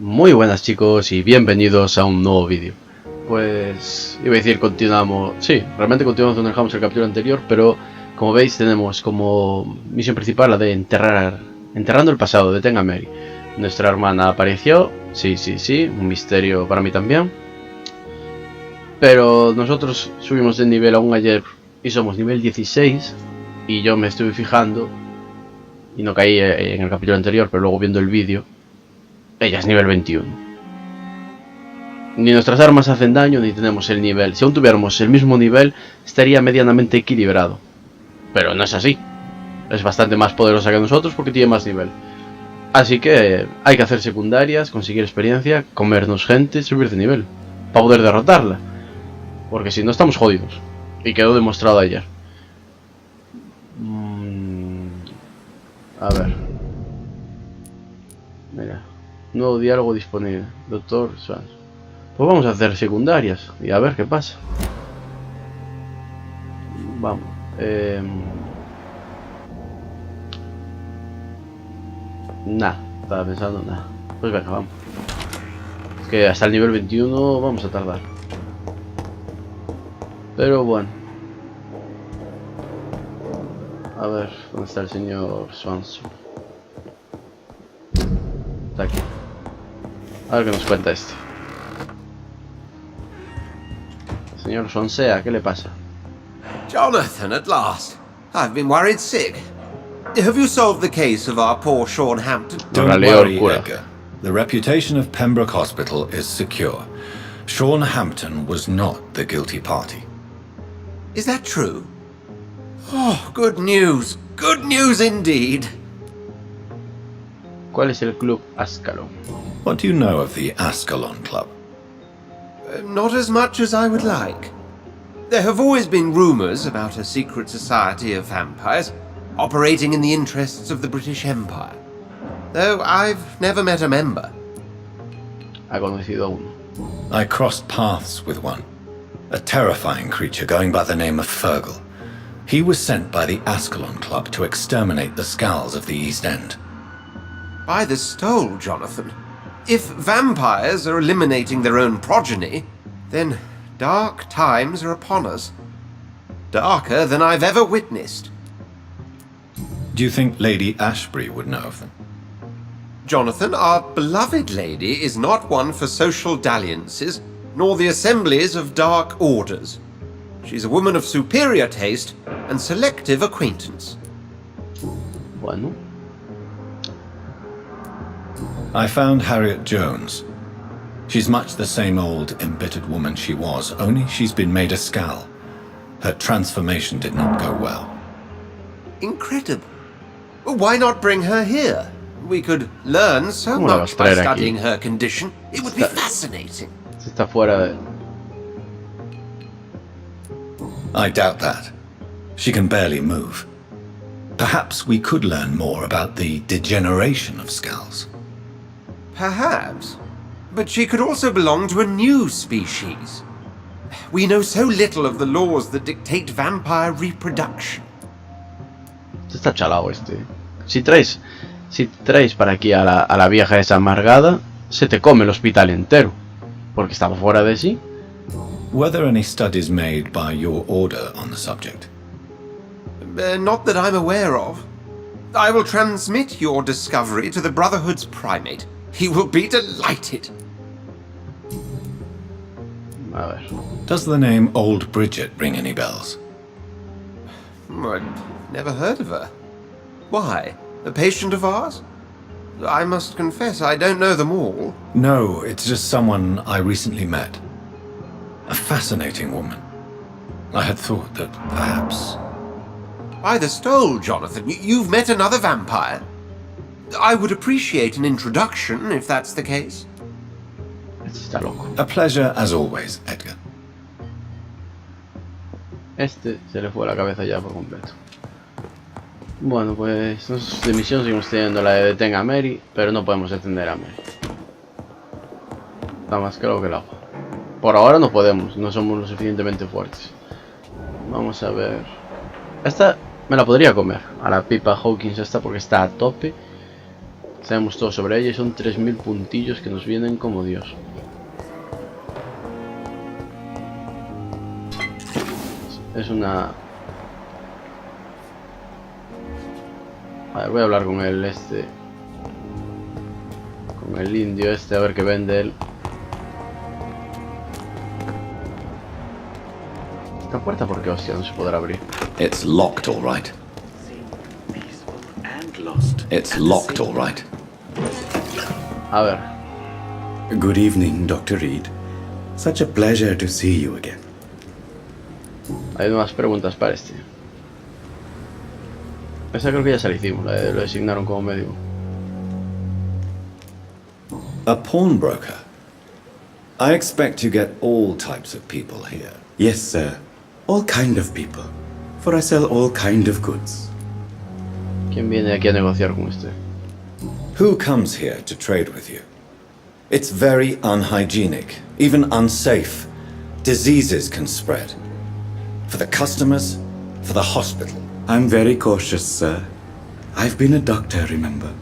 Muy buenas chicos y bienvenidos a un nuevo vídeo. Pues iba a decir continuamos, sí, realmente continuamos donde dejamos el capítulo anterior, pero como veis tenemos como misión principal la de enterrando el pasado de Tenga Mary. Nuestra hermana apareció, sí, un misterio para mí también. Pero nosotros subimos de nivel aún ayer y somos nivel 16 y yo me estuve fijando y no caí en el capítulo anterior, pero luego viendo el vídeo. Ella es nivel 21. Ni nuestras armas hacen daño ni tenemos el nivel. Si aún tuviéramos el mismo nivel, estaría medianamente equilibrado. Pero no es así. Es bastante más poderosa que nosotros porque tiene más nivel. Así que hay que hacer secundarias, conseguir experiencia, comernos gente, subir de nivel. Para poder derrotarla. Porque si no estamos jodidos. Y quedó demostrado ayer. A ver. Mira. Nuevo diálogo disponible. Doctor Swans. Pues vamos a hacer secundarias y a ver qué pasa. Vamos. Nada, estaba pensando nada. Pues venga, vamos. Es que hasta el nivel 21 vamos a tardar. Pero bueno. A ver, ¿dónde está el señor Swans? Está aquí. A ver qué nos cuenta este. Señor Swansea, ¿qué le pasa? Jonathan, at last. I've been worried sick. Have you solved the case of our poor Sean Hampton? Don't worry, Edgar. The reputation of Pembroke Hospital is secure. Sean Hampton was not the guilty party. Is that true? Oh, good news. Good news indeed. ¿Cuál es el club Ascalon? What do you know of the Ascalon Club? Not as much as I would like. There have always been rumors about a secret society of vampires operating in the interests of the British Empire, though I've never met a member. Ha conocido a uno. I crossed paths with one. A terrifying creature going by the name of Fergal. He was sent by the Ascalon Club to exterminate the Skulls of the East End. By the stole, Jonathan. If vampires are eliminating their own progeny, then dark times are upon us. Darker than I've ever witnessed. Do you think Lady Ashbury would know of them? Jonathan, our beloved lady is not one for social dalliances, nor the assemblies of dark orders. She's a woman of superior taste and selective acquaintance. Bueno. I found Harriet Jones. She's much the same old, embittered woman she was, only she's been made a Skull. Her transformation did not go well. Incredible. Why not bring her here? We could learn so much by studying her condition. It would be fascinating. Está fuera de... I doubt that. She can barely move. Perhaps we could learn more about the degeneration of Skulls. Perhaps. But she could also belong to a new species. We know so little of the laws that dictate vampire reproduction. Está chalao este. Si traes para aquí a la vieja esa amargada, se te come el hospital entero. Porque estaba fuera de sí. Were there any studies made by your order on the subject? Not that I'm aware of. I will transmit your discovery to the Brotherhood's primate. He will be delighted. A ver. Does the name Old Bridget ring any bells? I've never heard of her. Why? A patient of ours? I must confess, I don't know them all. No, it's just someone I recently met. A fascinating woman. I had thought that perhaps... By the stole, Jonathan, you've met another vampire. I would appreciate an introduction, if that's the case. Este está loco. A pleasure as always, Edgar. Este se le fue la cabeza ya por completo. Bueno, pues nosotros de misión seguimos teniendo la de detenga a Mary, pero no podemos detener a Mary. Está más claro que el agua. Por ahora no podemos, no somos lo suficientemente fuertes. Vamos a ver. Esta me la podría comer, a la pipa Hawkins esta, porque está a tope. Sabemos todo sobre ella y son 3000 puntillos que nos vienen como Dios. Es una... A ver, voy a hablar con el con el indio a ver qué vende él. Esta puerta, ¿por qué hostia no se podrá abrir? It's locked, all right. It's locked, all right. A ver. Good evening, Dr. Reed. Such a pleasure to see you again. Hay más preguntas para este. Esa creo que ya se la hicimos, lo designaron como médico. A pawnbroker? I expect you get all types of people here. Yes, sir. All kind of people. For I sell all kind of goods. ¿Quién viene aquí a negociar con usted? Who comes here to trade with you? It's very unhygienic, even unsafe. Diseases can spread. For the customers, for the hospital. I'm very cautious, sir. I've been a doctor, remember?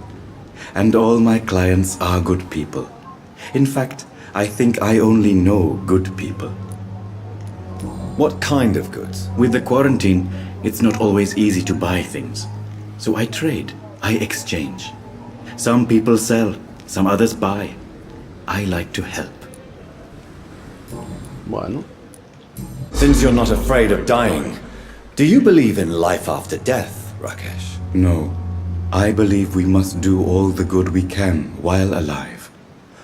And all my clients are good people. In fact, I think I only know good people. What kind of goods? With the quarantine, it's not always easy to buy things. So I trade, I exchange. Some people sell, some others buy. I like to help. Bueno. Since you're not afraid of dying, do you believe in life after death, Rakesh? No, I believe we must do all the good we can while alive.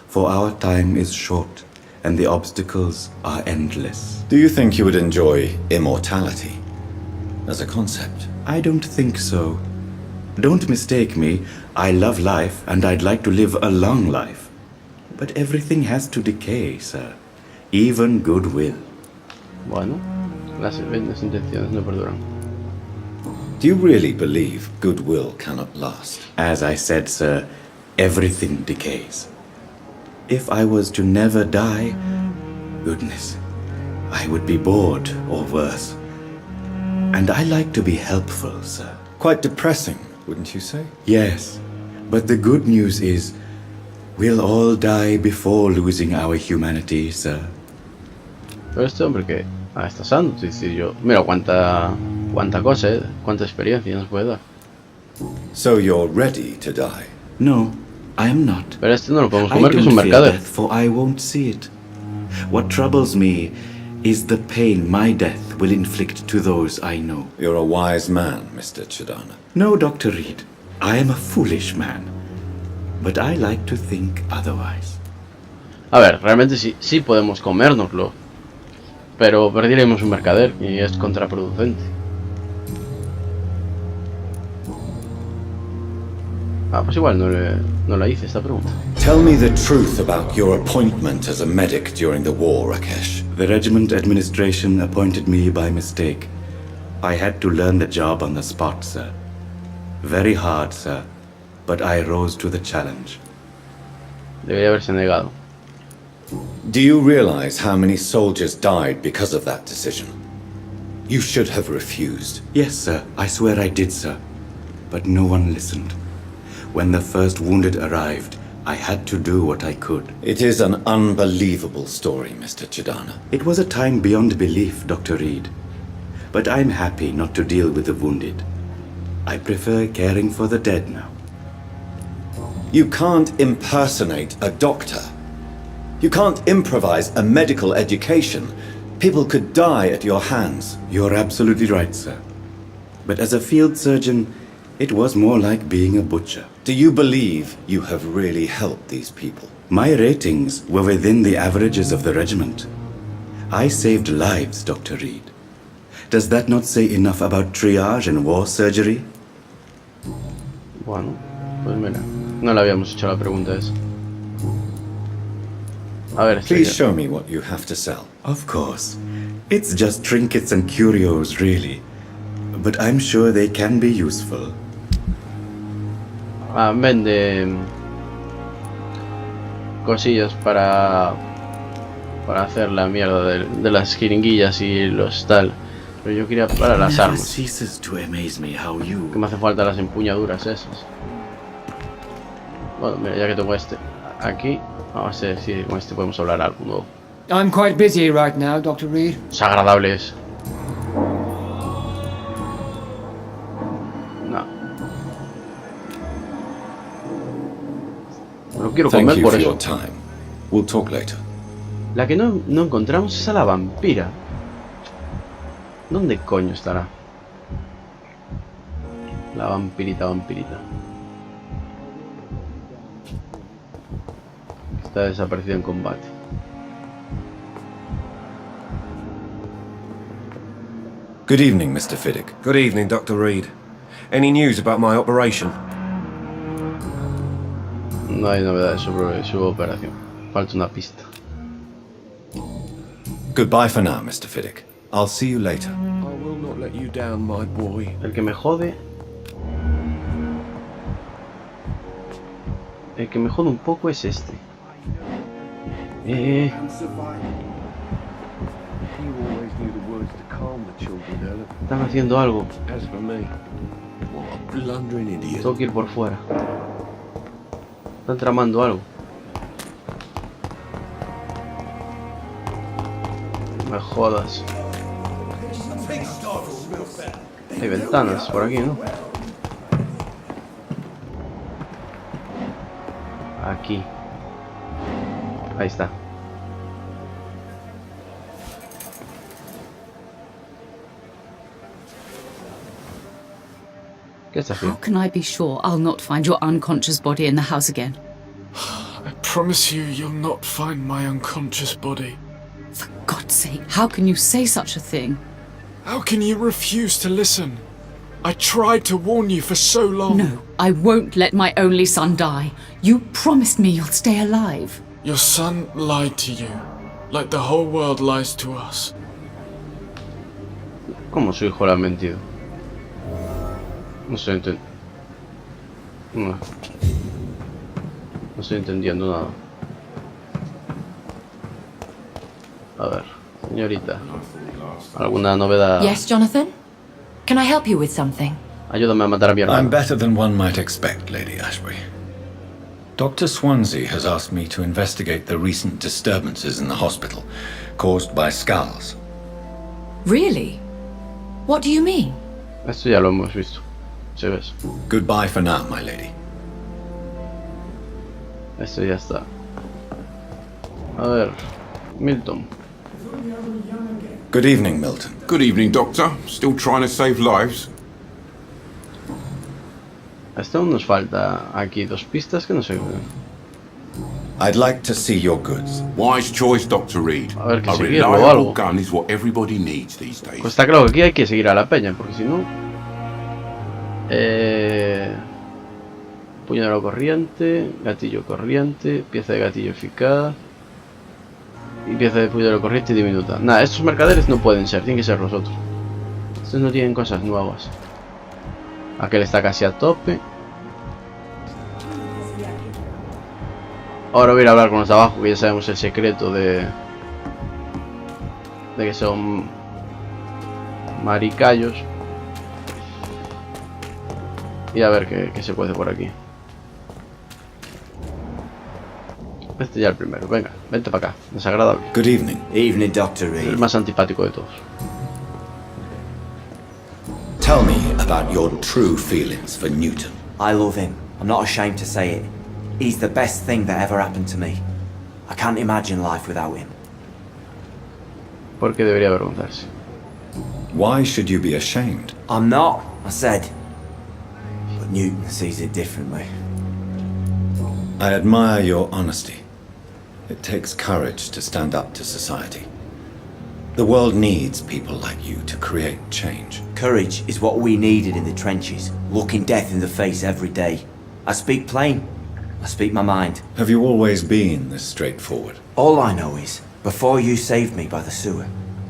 For our time is short, and the obstacles are endless. Do you think you would enjoy immortality as a concept? I don't think so. Don't mistake me, I love life and I'd like to live a long life. But everything has to decay, sir. Even goodwill. Bueno, las intenciones no perduran. Do you really believe goodwill cannot last? As I said, sir, everything decays. If I was to never die, goodness, I would be bored or worse. And I like to be helpful, sir. Quite depressing, wouldn't you say? Yes, but the good news is we'll all die before losing our humanity, sir. Pero este hombre que está sano, dice yo, mira cuánta cosa, cuánta experiencia nos puede dar. So you're ready to die? No, I am not. Pero este no lo podemos I comer, que es un don't fear mercader. death, for I won't see it. What troubles me is the pain my death will inflict to those I know. You're a wise man, Mr. Chidana. No, Dr. Reed, I am a foolish man. But I like to think otherwise. A ver, realmente sí podemos comérnoslo. Pero perdiremos un mercader y es contraproducente. Ah, pues igual no la hice esta pregunta. Tell me the truth about your appointment as a medic during the war, Rakesh. The regiment administration appointed me by mistake. I had to learn the job on the spot, sir. Very hard, sir. But I rose to the challenge. Debería haberse negado. Do you realize how many soldiers died because of that decision? You should have refused. Yes, sir. I swear I did, sir. But no one listened. When the first wounded arrived, I had to do what I could. It is an unbelievable story, Mr. Chidana. It was a time beyond belief, Dr. Reed. But I'm happy not to deal with the wounded. I prefer caring for the dead now. You can't impersonate a doctor. You can't improvise a medical education. People could die at your hands. You're absolutely right, sir. But as a field surgeon, it was more like being a butcher. Do you believe you have really helped these people? My ratings were within the averages of the regiment. I saved lives, Dr. Reed. Does that not say enough about triage and war surgery? Bueno, pues mira, no le habíamos hecho la pregunta esa. A ver, Please show me what you have to sell. Of course. It's just trinkets and curios, really. But I'm sure they can be useful. Vende cosillas para hacer la mierda de las jeringuillas y los tal. Pero yo quería para las armas. Ceases to amaze me how you... Que me hace falta las empuñaduras esas. Bueno, mira, ya que tengo este aquí, vamos a ver si con este podemos hablar algo nuevo. I'm quite busy right now, Dr. Reed. Es agradable es. No. No quiero Thank comer you por for eso. your time. We'll talk later. La que no encontramos es a la vampira. ¿Dónde coño estará? La vampirita. Está desaparecida en combate. Good evening, Mr. Fiddick. Good evening, Dr. Reed. Any news about my operation? No hay novedades sobre su operación. Falta una pista. Goodbye for now, Mr. Fiddick. I'll see you later. I will not let you down, my boy. El que me jode... El que me jode un poco es este. You always knew the words to calm the children, Ellen. Están haciendo algo. As for me, what a blundering idiot. Tengo que ir por fuera. Están tramando algo. Me jodas. Hay ventanas por aquí, ¿no? Aquí. Ahí está. ¿Qué está How haciendo? can I be sure I'll not find your unconscious body in the house again? I promise you, you'll not find my unconscious body. For God's sake, how can you say such a thing? How can you refuse to listen? I tried to warn you for so long. No, I won't let my only son die. You promised me you'll stay alive. Your son lied to you, like the whole world lies to us. ¿Cómo su hijo le ha mentido? No estoy No estoy entendiendo nada. A ver, señorita. ¿Alguna novedad? Yes, Jonathan? Can I help you with something? Ayúdame a matar a mi I'm hermano. better than one might expect, Lady Ashbury. Dr. Swansea has asked me to investigate the recent disturbances in the hospital caused by skulls. Really? What do you mean? Esto ya lo hemos visto. ¿Sí ves? Goodbye for now, my lady. Esto ya está. A ver, Milton. Good evening, Milton. Good evening, Doctor. Still trying to save lives? Hasta aún nos falta aquí dos pistas que no sé. I'd like to see your goods. Wise choice, Dr. Reed. A ver, que A seguirlo o reliable algo. gun is what everybody needs these days. Pues está claro que aquí hay que seguir a la peña, porque si no... Puñalado corriente, gatillo corriente, pieza de gatillo eficaz y pieza de puñalado corriente diminuta. Nada, estos mercaderes no pueden ser, tienen que ser los otros. Estos no tienen cosas nuevas. Aquel está casi a tope. Ahora voy a ir a hablar con los de abajo, que ya sabemos el secreto de que son maricayos. Y a ver qué se puede por aquí. Este ya el primero, venga, vente para acá, desagradable. Good evening. Evening, Dr. El Reed. más antipático de todos. Tell me about your true feelings for Newton. I love him. I'm not ashamed to say it. He's the best thing that ever happened to me. I can't imagine life without him. Porque debería avergonzarse. Why should you be ashamed? I'm not, I said. But Newton sees it differently. I admire your honesty. It takes courage to stand up to society. The world needs people like you to create change. Courage is what we needed in the trenches, looking death in the face every day. I speak plain. I speak my mind. Have you always been this straightforward? All I know is, before you saved me by the sewer,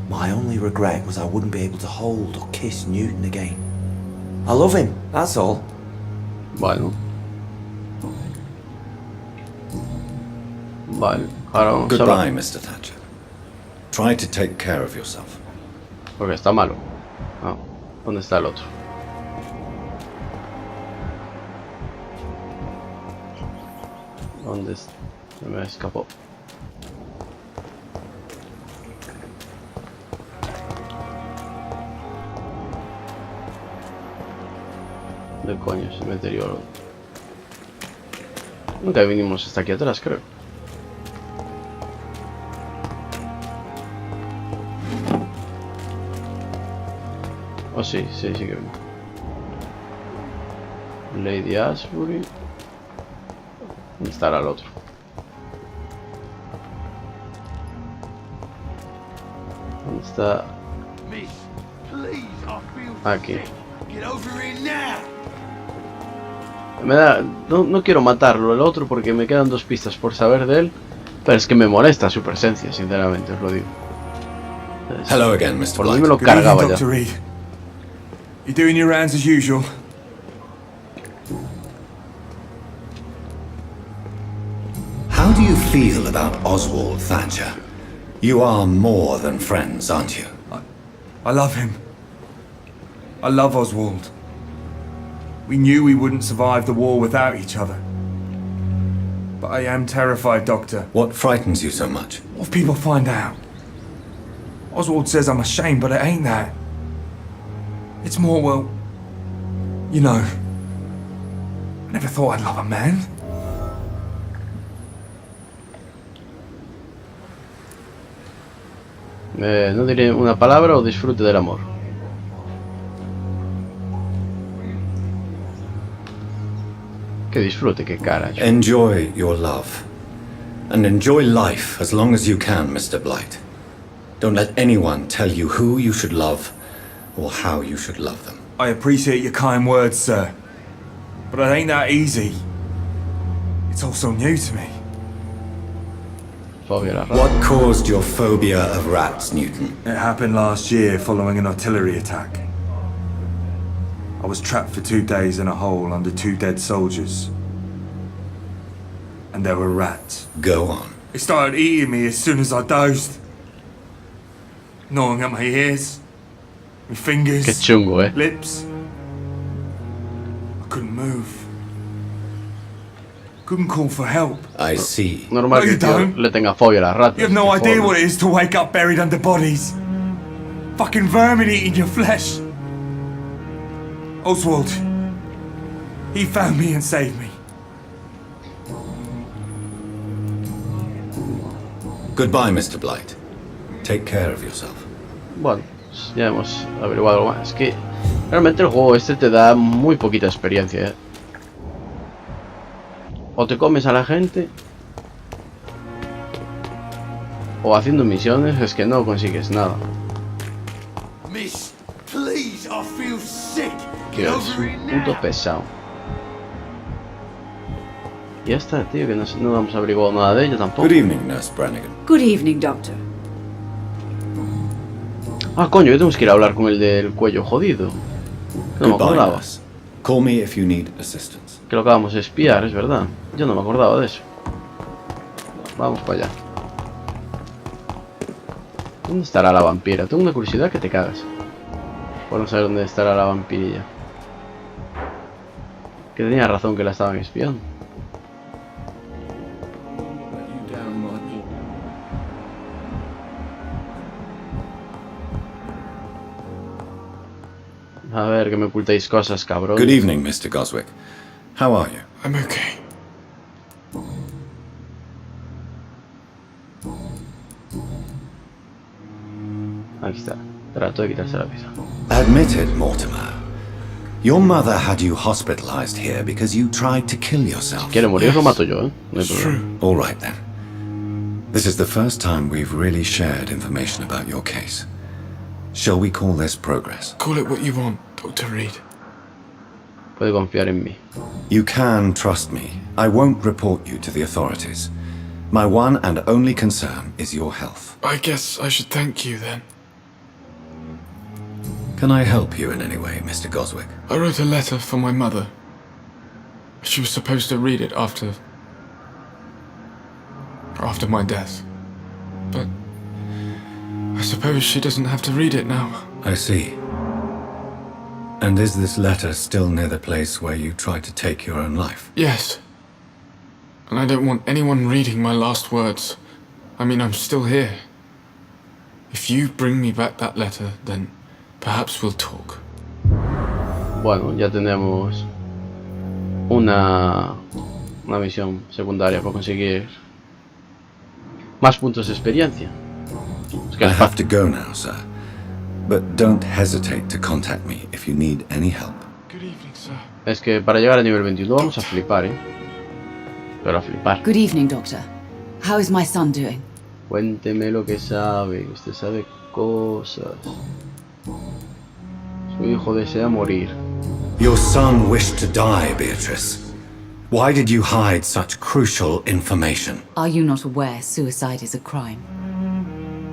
my only regret was I wouldn't be able to hold or kiss Newton again. I love him, that's all. Bueno. Vale, ahora vamos a Goodbye, hablar. Mr. Thatcher. Try to take care of yourself. Porque está malo. Ah, ¿dónde está el otro? ¿Dónde está? Se me escapó. ¿Dónde coño se meteorió? Nunca vinimos hasta aquí atrás, creo. Oh, sí que vino. Lady Ashbury. ¿Dónde estará el otro? ¿Dónde está? Aquí. Me da... No quiero matarlo el otro porque me quedan 2 pistas por saber de él. Pero es que me molesta su presencia, sinceramente, os lo digo. Hello again, Mr. Por mí me lo cargaba ya. You doing your rounds as usual? How do you feel about Oswald Thatcher? You are more than friends, aren't you? I love him. I love Oswald. We knew we wouldn't survive the war without each other. But I am terrified, Doctor. What frightens you so much? What if people find out? Oswald says I'm ashamed, but it ain't that. It's more, well, you know, I never thought I'd love a man. No diré una palabra o disfrute del amor. Que disfrute, qué cara. Enjoy your love. And enjoy life as long as you can, Mr. Blight. Don't let anyone tell you who you should love or how you should love them. I appreciate your kind words, sir. But it ain't that easy. It's all so new to me. What caused your phobia of rats, Newton? It happened last year following an artillery attack. I was trapped for 2 days in a hole under 2 dead soldiers. And there were rats. Go on. They started eating me as soon as I dozed. Gnawing at my ears, my fingers, Qué chungo, lips. I couldn't move. Couldn't call for help. I see. Normal que le tenga fobia a las ratas. You have no idea what it is to wake up buried under bodies. Fucking vermin eating your flesh. Oswald. He found me and saved me. Goodbye, Mr. Blight. Take care of yourself. Bueno, pues ya hemos averiguado algo más. Es que realmente el juego este te da muy poquita experiencia, O te comes a la gente, o haciendo misiones es que no consigues nada. Miss, please, I feel sick. Que es un puto pesado. Y ya está, tío, que no hemos averiguado nada de ella tampoco. Good evening, Nurse Brannigan. Good evening, Doctor. Ah, coño, que tenemos que ir a hablar con el del cuello jodido. No me Goodbye, acordaba. nurse. Call me if you need assistance. Que lo acabamos de espiar, es verdad. Yo no me acordaba de eso. Vamos para allá. ¿Dónde estará la vampira? Tengo una curiosidad que te cagas. Por no saber dónde estará la vampirilla. Que tenía razón que la estaban espiando. A ver, que me ocultáis cosas, cabrón. Good evening, Mr. Goswick. How are you? I'm okay. Aquí está. Trato de quitarse la pizza. Admit it, Mortimer. Your mother had you hospitalized here because you tried to kill yourself. Quiere morir, lo mato yo, No hay problema. All right, then. This is the first time we've really shared information about your case. Shall we call this progress? Call it what you want, Dr. Reed. Puede confiar en mí. You can trust me. I won't report you to the authorities. My one and only concern is your health. I guess I should thank you then. Can I help you in any way, Mr. Goswick? I wrote a letter for my mother. She was supposed to read it after my death. But I suppose she doesn't have to read it now. I see. And is this letter still near the place where you tried to take your own life? Yes. And I don't want anyone reading my last words. I mean, I'm still here. If you bring me back that letter, then perhaps we'll talk. Bueno, ya tenemos una misión secundaria para conseguir más puntos de experiencia. I have to go now, sir. But don't hesitate to contact me if you need any help. Good evening, sir. Es que para llegar a nivel 21 vamos a flipar, Pero a flipar. Good evening, Doctor. How is my son doing? Cuénteme lo que sabe. Usted sabe cosas. Su hijo desea morir. Your son wished to die, Beatrice. Why did you hide such crucial information? Are you not aware suicide is a crime?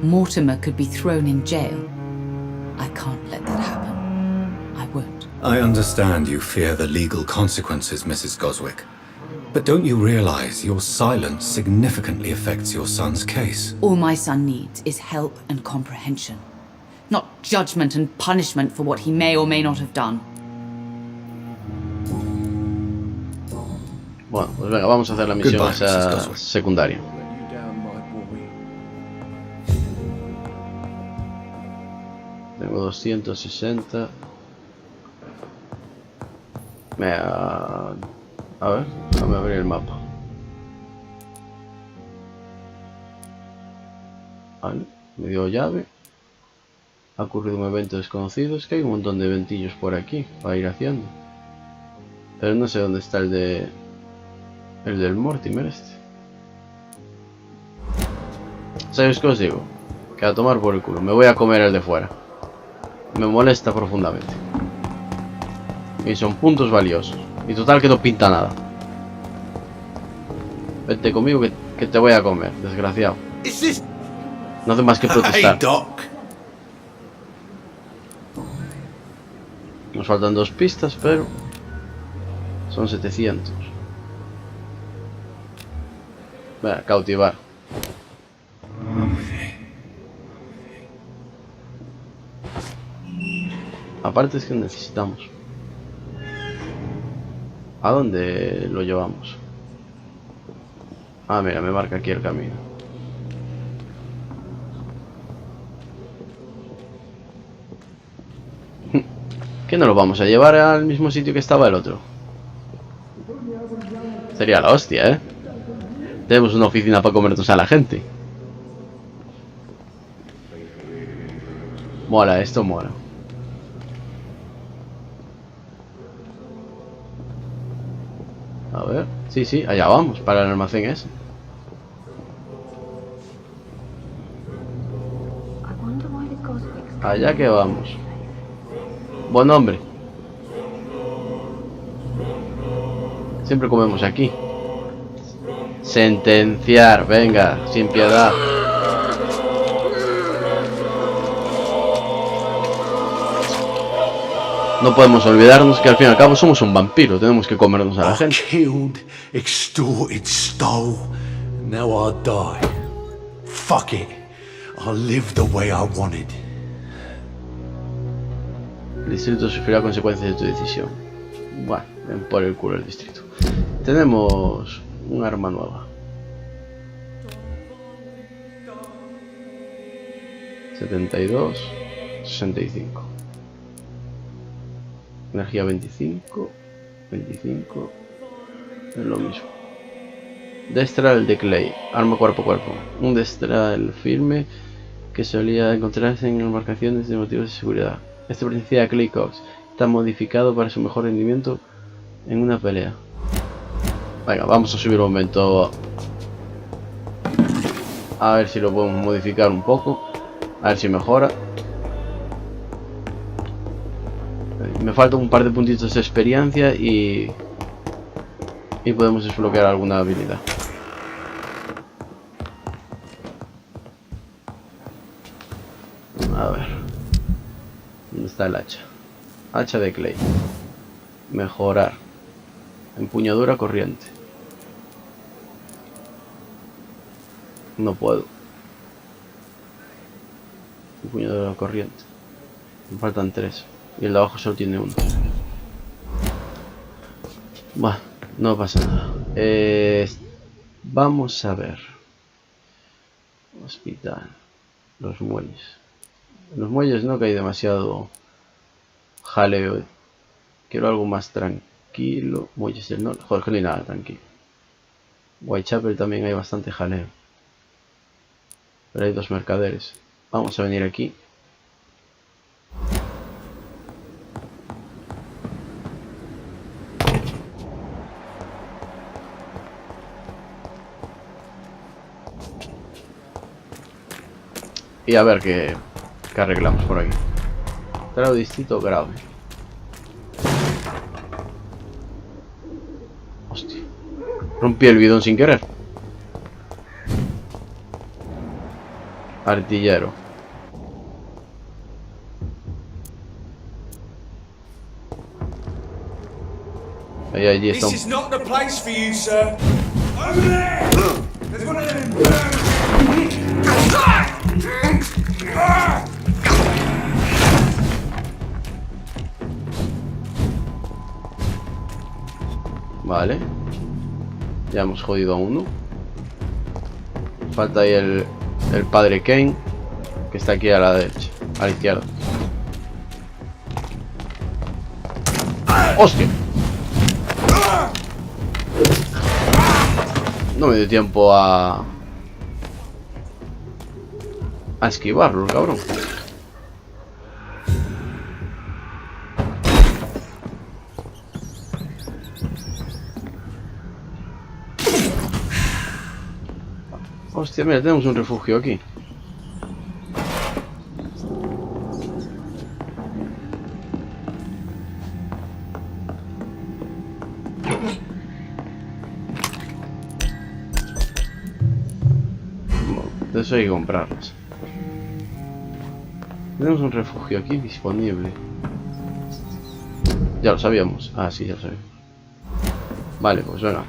Mortimer could be thrown in jail. I can't let that happen. I won't. I understand you fear the legal consequences, Mrs. Goswick. But don't you realize your silence significantly affects your son's case? All my son needs is help and comprehension. Not judgment and punishment for what he may or may not have done. Bueno, pues venga, vamos a hacer la misión esa secundaria. Tengo 260. A ver, déjame abrir el mapa. Vale, me dio llave. Ha ocurrido un evento desconocido. Es que hay un montón de eventillos por aquí para ir haciendo. Pero no sé dónde está el del Mortimer este. ¿Sabéis qué os digo? Que a tomar por el culo. Me voy a comer el de fuera. Me molesta profundamente. Y son puntos valiosos. Y total que no pinta nada. Vete conmigo que te voy a comer, desgraciado. No hace más que protestar. Nos faltan 2 pistas, pero son 700. Venga, cautivar. Aparte es que necesitamos. ¿A dónde lo llevamos? Ah, mira, me marca aquí el camino. ¿Qué no lo vamos a llevar al mismo sitio que estaba el otro? Sería la hostia, Tenemos una oficina para comernos a la gente. Mola, esto mola. A ver, sí, allá vamos, para el almacén ese. Allá que vamos. Buen hombre. Siempre comemos aquí. Sentenciar, venga, sin piedad. No podemos olvidarnos que al fin y al cabo somos un vampiro, tenemos que comernos a la gente. Killed, extorted, stole. Now I'll die. Fuck it. I'll live the way I wanted. El distrito sufrirá consecuencias de tu decisión. Bueno, ven por el culo el distrito. Tenemos un arma nueva. 72, 65. Energía 25, 25. Es lo mismo. Destral de Clay, arma cuerpo a cuerpo. Un destral firme que solía encontrarse en embarcaciones de motivos de seguridad. Este pertenecía a Clay Cox. Está modificado para su mejor rendimiento en una pelea. Venga, vamos a subir un momento. A ver si lo podemos modificar un poco. A ver si mejora. Me faltan un par de puntitos de experiencia y podemos desbloquear alguna habilidad. A ver. ¿Dónde está el hacha? Hacha de Clay. Mejorar. Empuñadura corriente. No puedo. Empuñadura corriente. Me faltan 3. Y el de abajo solo tiene 1. Bueno, no pasa nada. Vamos a ver. Hospital. Los muelles. En los muelles no, que hay demasiado jaleo. Quiero algo más tranquilo. Muelles del norte. Joder, que no hay nada tranquilo. Whitechapel también hay bastante jaleo. Pero hay dos mercaderes. Vamos a venir aquí. Y a ver qué arreglamos por aquí. Grado distinto grave. Hostia. Rompí el bidón sin querer. Artillero. Ahí allí está. This is not the place for you, sir. Over there! There's one of them. Vale. Ya hemos jodido a uno. Falta ahí el padre Kane, que está aquí a la derecha, a la izquierda. ¡Hostia! No me dio tiempo a esquivarlo, cabrón. Hostia, mira, tenemos un refugio aquí. De eso hay que comprarlas. Tenemos un refugio aquí disponible. Ya lo sabíamos. Ah, sí, ya lo sabíamos. Vale, pues venga.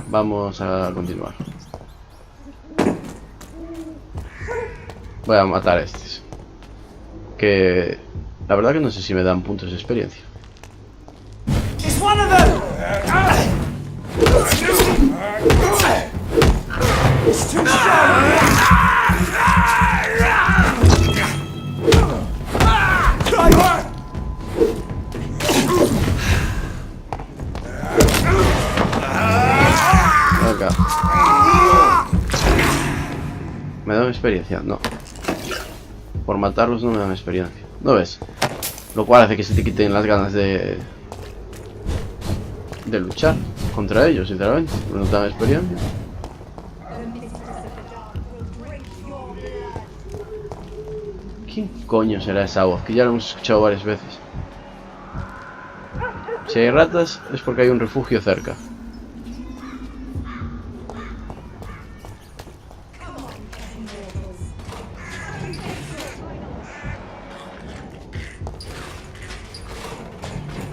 Vamos a continuar. Voy a matar a estos. Que la verdad que no sé si me dan puntos de experiencia. Acá. ¿Me dan experiencia? No. Por matarlos no me dan experiencia. ¿No ves? Lo cual hace que se te quiten las ganas de luchar contra ellos, sinceramente. No te dan experiencia. ¿Quién coño será esa voz? Que ya lo hemos escuchado varias veces. Si hay ratas es porque hay un refugio cerca.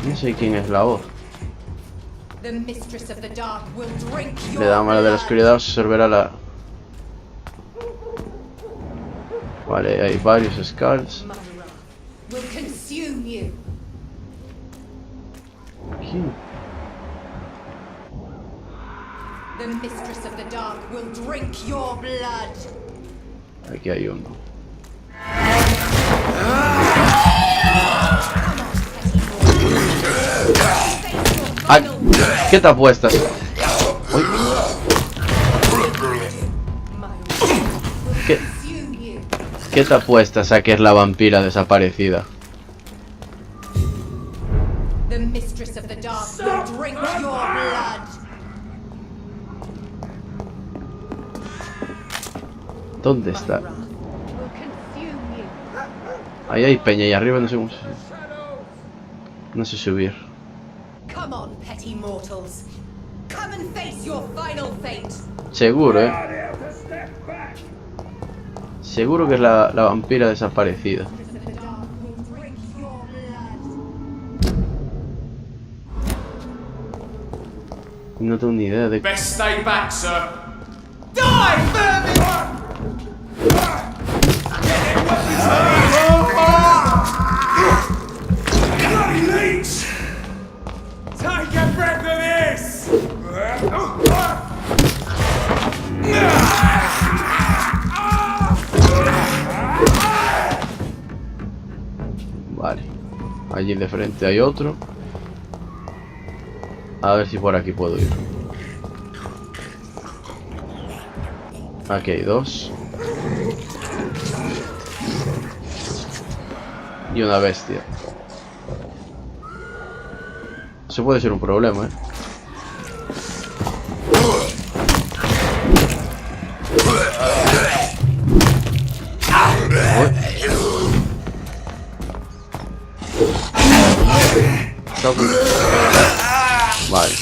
No sé quién es la voz. Le da mala de la oscuridad, se sorberá la... Vale, hay varios skulls. ¿Quién? Aquí hay uno. Ah, ¿qué te apuestas? Uy. ¿Qué te apuestas a que es la vampira desaparecida? ¿Dónde está? Ahí hay peña y arriba no sé cómo. No sé subir. Seguro, Seguro que es la vampira desaparecida. No tengo ni idea de... Best stay back, sir. Die, vermin! Bloody leech! Take a breath of this! Vale. Allí de frente hay otro. A ver si por aquí puedo ir. Aquí hay dos. Y una bestia. Eso puede ser un problema, ¿eh? Vale.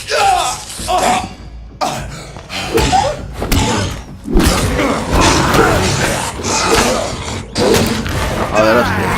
A ver, hostia.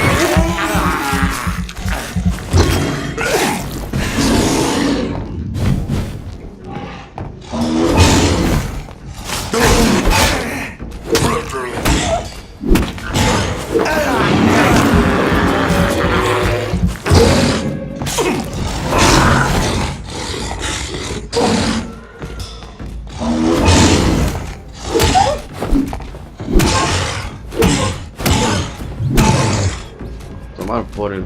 Por el...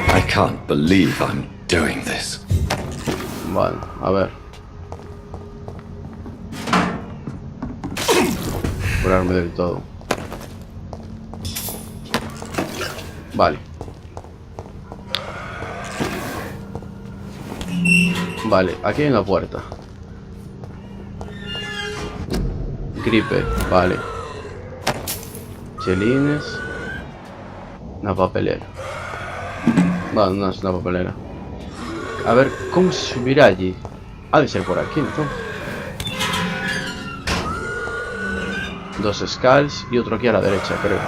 I can't believe I'm doing this. Vale, a ver. Curarme del todo. Vale. Vale, aquí hay una puerta. Gripe, vale. Chelines. Una papelera. Vale, no es una papelera. A ver, ¿cómo se subirá allí? Ha de ser por aquí, entonces. Dos skulls y otro aquí a la derecha, creo.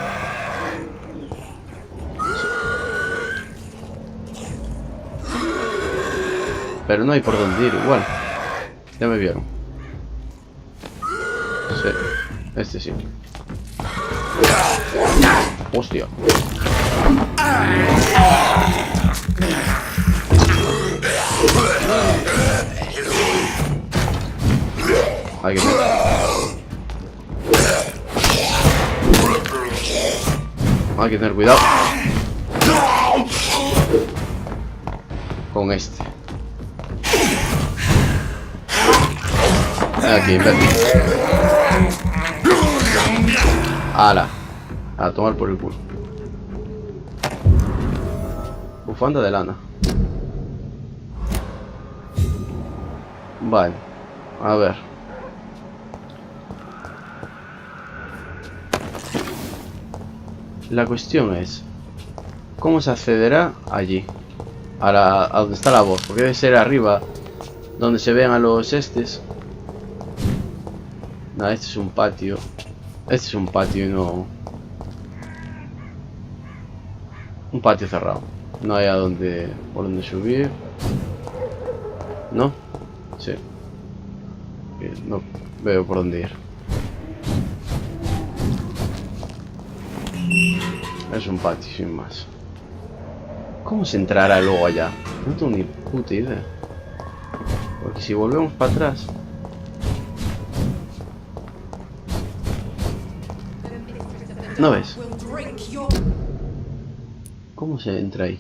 Pero no hay por dónde ir, igual. Ya me vieron. Sí, este sí. Hostia. Hay que tener cuidado con este. Aquí, vete. Ala. A tomar por el culo. Bufanda de lana. Vale. A ver. La cuestión es, ¿cómo se accederá allí? A donde está la voz. Porque debe ser arriba, donde se vean a los estes. Nada, este es un patio. Este es un patio y no... Un patio cerrado. No hay por dónde subir. ¿No? Sí. No veo por dónde ir. Es un patio sin más. ¿Cómo se entrará luego allá? No tengo ni puta idea. Porque si volvemos para atrás... ¿No ves? ¿Cómo se entra ahí?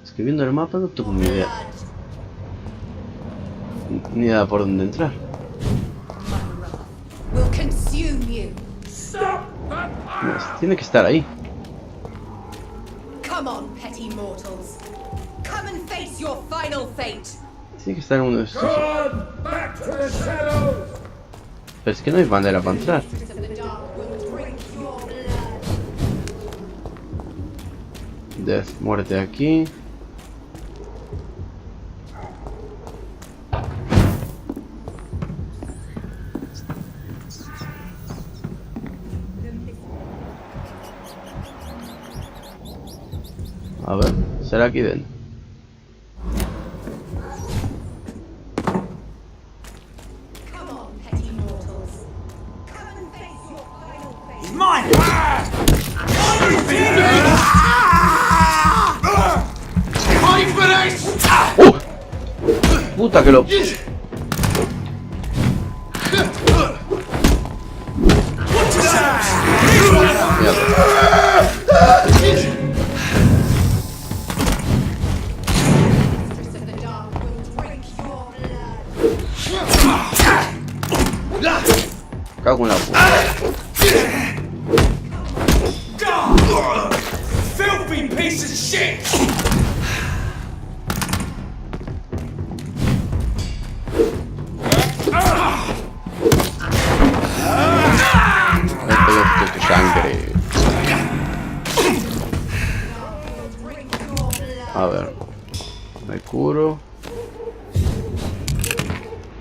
Es que viendo el mapa no tengo ni idea. Ni idea por dónde entrar. No, tiene que estar ahí. Tiene que estar en uno de estos. Pero es que no hay manera para entrar. Death, muerte aquí. A ver, ¿será aquí dentro? Puta que lo... Cago en la puta. Filthy piece of shit! Tu sangre. A ver. Me curo.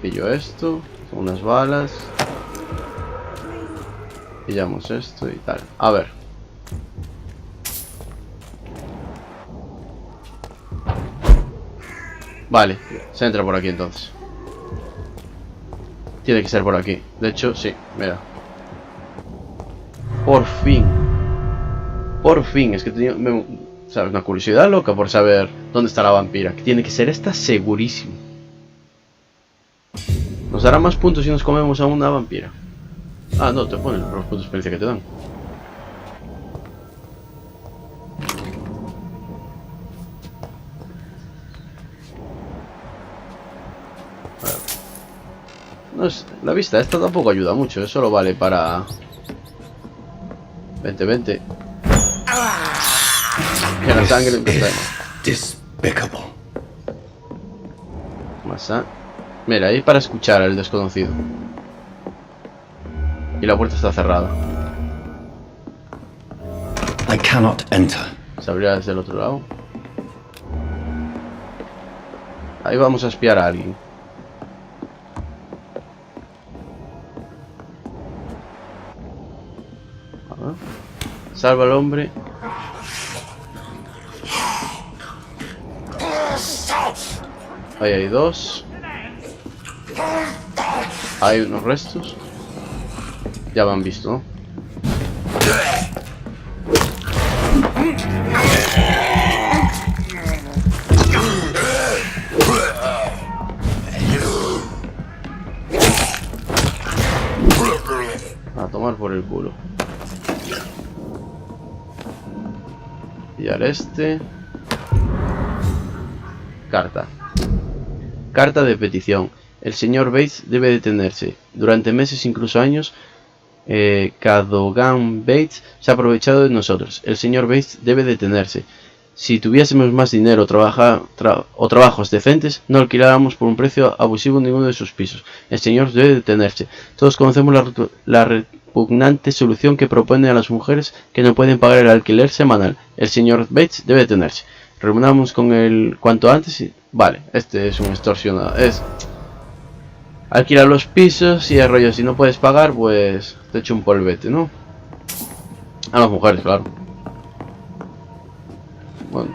Pillo esto. Son unas balas. Pillamos esto y tal. A ver. Vale. Se entra por aquí entonces. Tiene que ser por aquí. De hecho, sí. Mira. Por fin. Por fin. Es que tenía... ¿sabes? Una curiosidad loca por saber dónde está la vampira. Que tiene que ser esta segurísimo. Nos dará más puntos si nos comemos a una vampira. Ah, no, te ponen los puntos de experiencia que te dan. No es, la vista esta tampoco ayuda mucho. Solo vale para... Vente. Que la sangre despicable. Masa. Mira, ahí para escuchar al desconocido. Y la puerta está cerrada. I cannot enter. Se abrirá desde el otro lado. Ahí vamos a espiar a alguien. A ver. Salva al hombre. Ahí hay dos. Hay unos restos. Ya me han visto, ¿no? A tomar por el culo. Pillar este. Carta. Carta de petición. El señor Bates debe detenerse. Durante meses, incluso años, Cadogan Bates se ha aprovechado de nosotros. El señor Bates debe detenerse. Si tuviésemos más dinero o trabajos decentes, no alquiláramos por un precio abusivo ninguno de sus pisos. El señor debe detenerse. Todos conocemos la repugnante solución que propone a las mujeres que no pueden pagar el alquiler semanal. El señor Bates debe detenerse. Reunamos con él cuanto antes y... Vale, este es un extorsionado. Es... Alquila los pisos y el rollo, si no puedes pagar, pues te echo un polvete, ¿no? A las mujeres, claro. Bueno.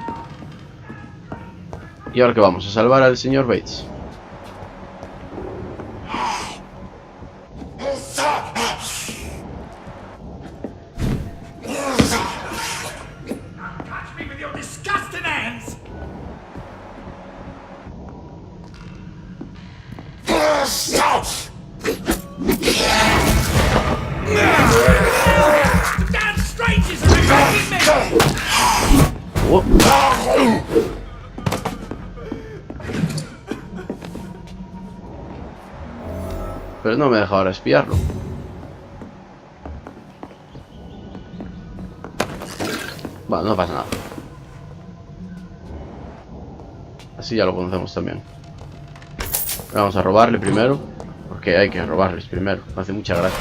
¿Y ahora qué vamos? ¿A salvar al señor Bates? Oh. Pero no me deja ahora espiarlo. Bueno, no pasa nada. Así ya lo conocemos también. Vamos a robarle primero. Porque hay que robarles primero. Me hace mucha gracia.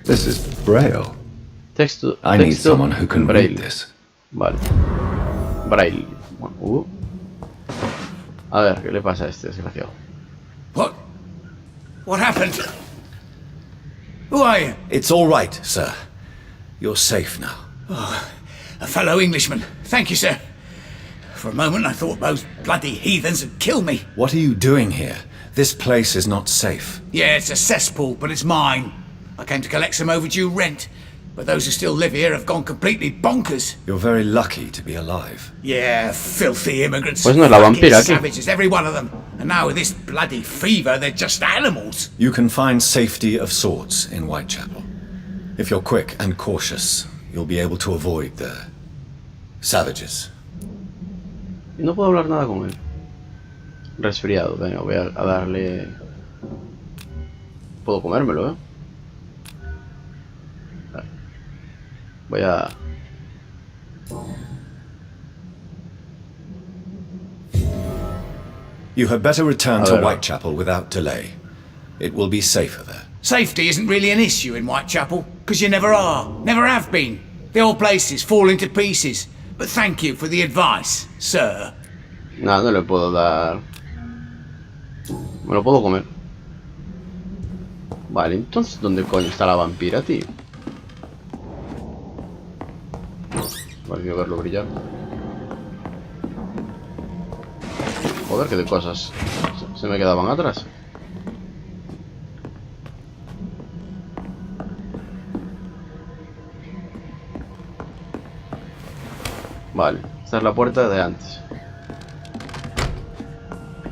This is Braille. Texto. I need someone who can read this. Vale. Braille. Bueno, A ver, ¿qué le pasa a este desgraciado? What happened? Who are you? It's all right, sir. You're safe now. Oh, a fellow Englishman. Thank you, sir. For a moment I thought those bloody heathens had killed me. What are you doing here? This place is not safe. Yeah, it's a cesspool, but it's mine. I came to collect some overdue rent, but those who still live here have gone completely bonkers. You're very lucky to be alive. Yeah, filthy immigrants. Pues no es la vampira aquí. Savages, every one of them. And now with this bloody fever, they're just animals. You can find safety of sorts in Whitechapel. If you're quick and cautious, you'll be able to avoid the savages. Y no puedo hablar nada con él. Resfriado, venga, voy a darle... Puedo comérmelo, Voy a... You had better return A to ver. Whitechapel without delay. It will be safer there. Safety isn't really an issue in Whitechapel, because you never are, never have been. The old places fall into pieces. But thank you for the advice, sir. Nada, no le puedo dar... Me lo puedo comer. Vale, entonces ¿dónde coño está la vampira, tío? Vale, verlo brillar. Joder, qué de cosas se me quedaban atrás. Vale, esta es la puerta de antes.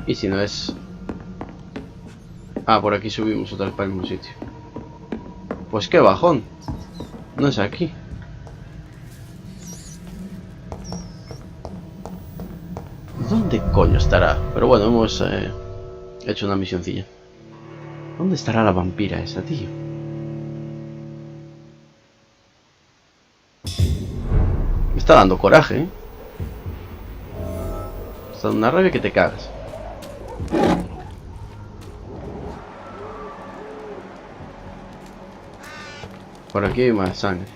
Y si no es... Ah, por aquí subimos otra vez para el mismo sitio. Pues qué bajón. No es aquí. ¿Dónde coño estará? Pero bueno, hemos hecho una misioncilla. ¿Dónde estará la vampira esa, tío? Me está dando coraje, ¿eh? Me está dando una rabia que te cagas. Por aquí hay más sangre.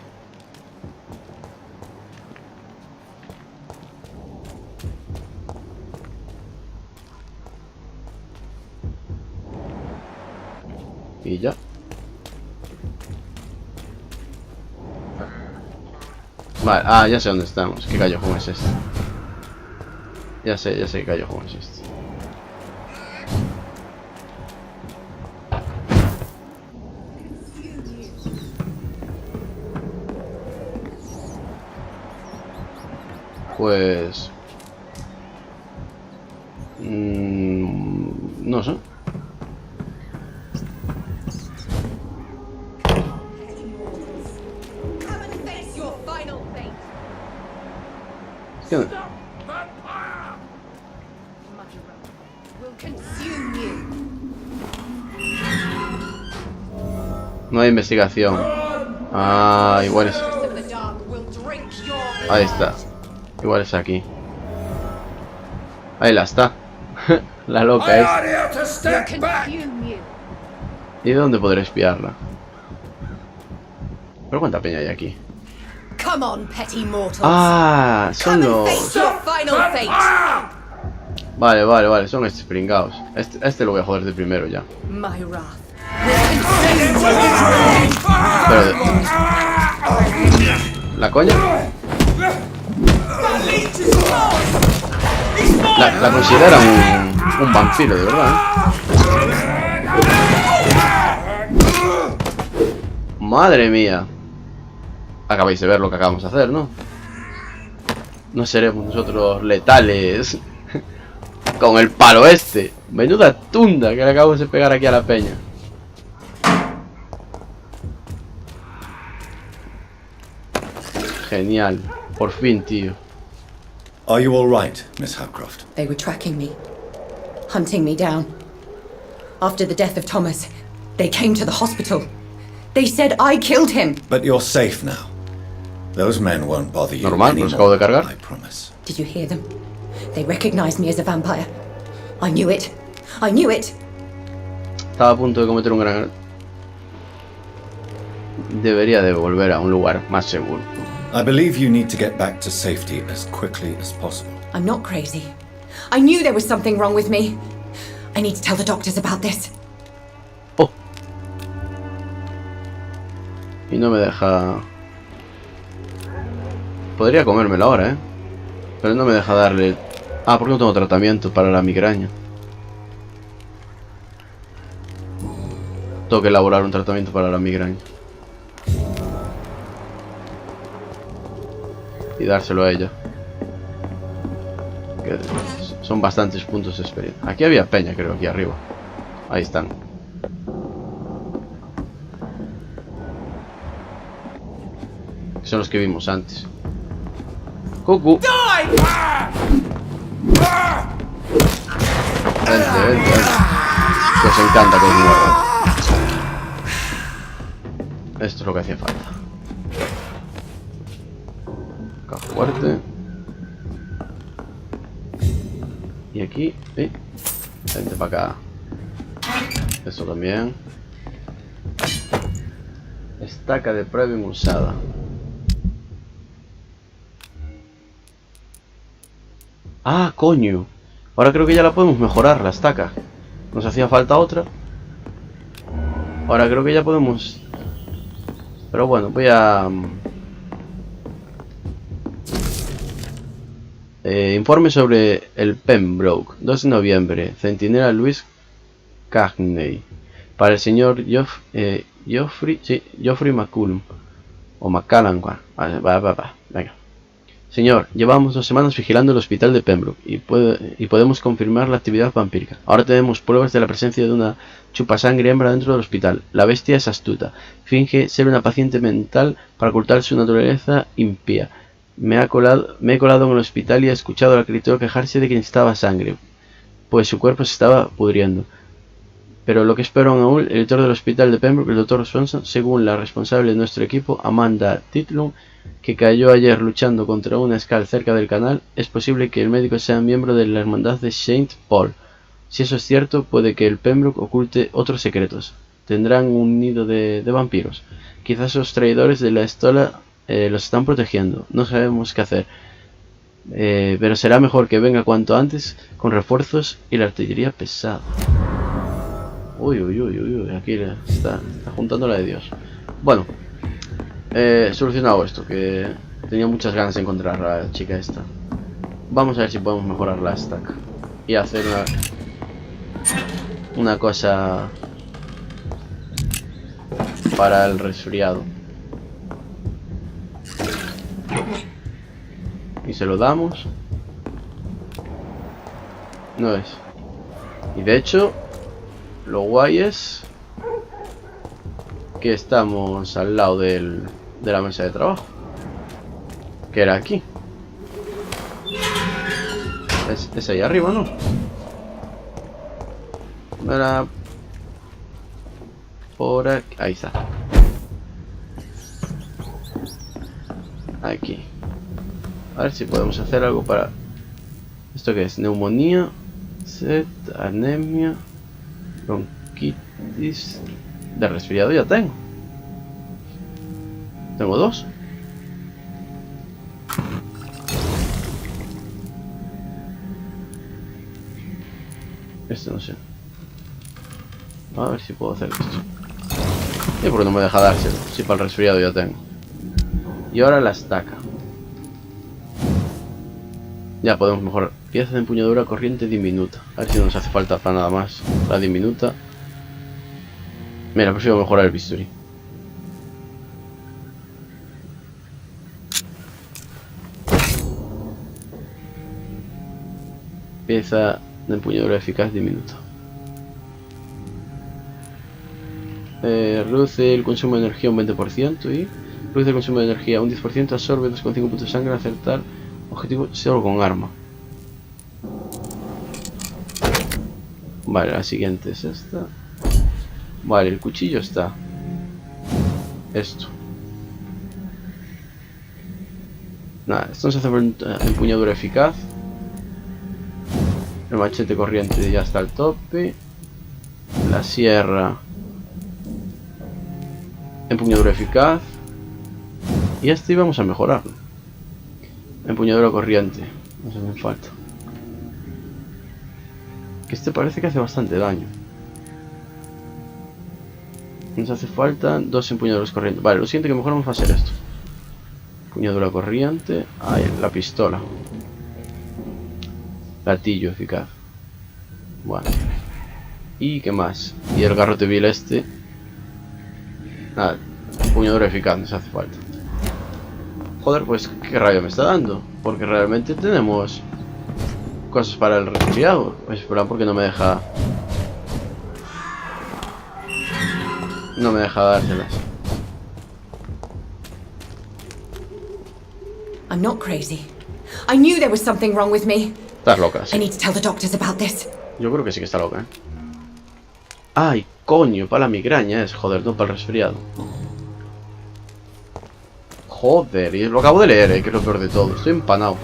Y ya. Vale, ya sé dónde estamos. ¿Qué callejón es este? Ya sé qué callejón es este. Pues... no sé. ¿Qué? No hay investigación. Ah, igual es... Ahí está. Igual es aquí. Ahí la está. La loca es. ¿Y de dónde podré espiarla? Pero cuánta peña hay aquí. Ah, son los... Vale, son estos pringados. Este lo voy a joder de primero ya. Pero ¿la coña? La considera un vampiro, de verdad, Madre mía. Acabáis de ver lo que acabamos de hacer, ¿no? No seremos nosotros letales con el palo este. Menuda tunda que le acabamos de pegar aquí a la peña. Genial. Por fin, tío. Are you all right, Miss Howcroft? They were tracking me, hunting me down. After the death of Thomas, they came to the hospital. They said I killed him. But you're safe now. Those men won't bother you Normal, los acabo de cargar. I promise. Did you hear them? They recognized me as a vampire. I knew it. I knew it. Estaba a punto de cometer un gran error. Debería de volver a un lugar más seguro. I believe you need to get back to safety as quickly as possible. I'm not crazy. I knew there was something wrong with me. I need to tell the doctors about this. Oh. Y no me deja... Podría comérmelo ahora, pero no me deja darle... Ah, porque no tengo tratamiento para la migraña. Tengo que elaborar un tratamiento para la migraña. Y dárselo a ella. Que son bastantes puntos de experiencia. Aquí había peña, creo, aquí arriba. Ahí están. Son los que vimos antes. ¡Cucu! Vente. Que os encanta que os muerdan. Esto es lo que hacía falta. fuerte. Y aquí, vente para acá. Eso también. Estaca de prueba usada. Ah, coño. Ahora creo que ya la podemos mejorar, la estaca. Nos hacía falta otra. Ahora creo que ya podemos... Pero bueno, voy a... informe sobre el Pembroke. 2 de noviembre. Centinela Luis Cagney. Para el señor Geoffrey McCullum. O McCallan. Venga. Señor, llevamos 2 semanas vigilando el hospital de Pembroke y podemos confirmar la actividad vampírica. Ahora tenemos pruebas de la presencia de una chupasangre hembra dentro del hospital. La bestia es astuta. Finge ser una paciente mental para ocultar su naturaleza impía. Me he colado en el hospital y he escuchado al escritor quejarse de que necesitaba sangre, pues su cuerpo se estaba pudriendo. Pero lo que espero aún, el director del hospital de Pembroke, el Dr. Swanson, según la responsable de nuestro equipo, Amanda Titlum, que cayó ayer luchando contra una Skull cerca del canal, es posible que el médico sea miembro de la hermandad de Saint Paul. Si eso es cierto, puede que el Pembroke oculte otros secretos. Tendrán un nido de vampiros. Quizás los traidores de la estola los están protegiendo. No sabemos qué hacer. Pero será mejor que venga cuanto antes con refuerzos y la artillería pesada. Uy, aquí está juntando la de Dios. Bueno, he solucionado esto, que tenía muchas ganas de encontrar a la chica esta. Vamos a ver si podemos mejorar la stack y hacer una cosa para el resfriado. Y se lo damos. No es. Y de hecho, lo guay es que estamos al lado de la mesa de trabajo, que era aquí. Es ahí arriba, ¿no? No era por aquí. Ahí está. Aquí. A ver si podemos hacer algo para... ¿Esto qué es? Neumonía, sed, anemia, bronquitis. De resfriado ya tengo. Tengo 2. Este no sé. A ver si puedo hacer esto. ¿Y por qué no me deja dárselo? Si para el resfriado ya tengo. Y ahora la estaca. Ya podemos mejorar. Pieza de empuñadura corriente diminuta. A ver si no nos hace falta para nada más. La diminuta. Mira, prefiero mejorar el bisturí. Pieza de empuñadura eficaz diminuta. Reduce el consumo de energía un 20% y reduce el consumo de energía un 10%, absorbe 2,5 puntos de sangre, acertar objetivo solo con arma. Vale, la siguiente es esta. Vale, el cuchillo está. Esto. Nada, esto nos hace empuñadura eficaz. El machete corriente ya está al tope. La sierra. Empuñadura eficaz. Y este íbamos a mejorarlo. Empuñadura corriente. No se me falta. Que este parece que hace bastante daño. Nos hace falta 2 empuñaduras corrientes. Vale, lo siguiente que mejoramos va a ser esto. Empuñadura corriente. Ahí, la pistola. Gatillo eficaz. Bueno. ¿Y qué más? Y el garrote vil este. Nada, empuñadura eficaz nos hace falta. Joder, pues qué rayo me está dando. Porque realmente tenemos cosas para el resfriado. Es porque no me deja... No me deja dárselas. I'm not crazy. I knew there was something wrong with me. Estás loca, sí. I need to tell the doctors about this. Yo creo que sí que está loca, ¿eh? Ay, coño, para la migraña es, joder, no para el resfriado. Joder, y lo acabo de leer, que es lo peor de todo. Estoy empanado.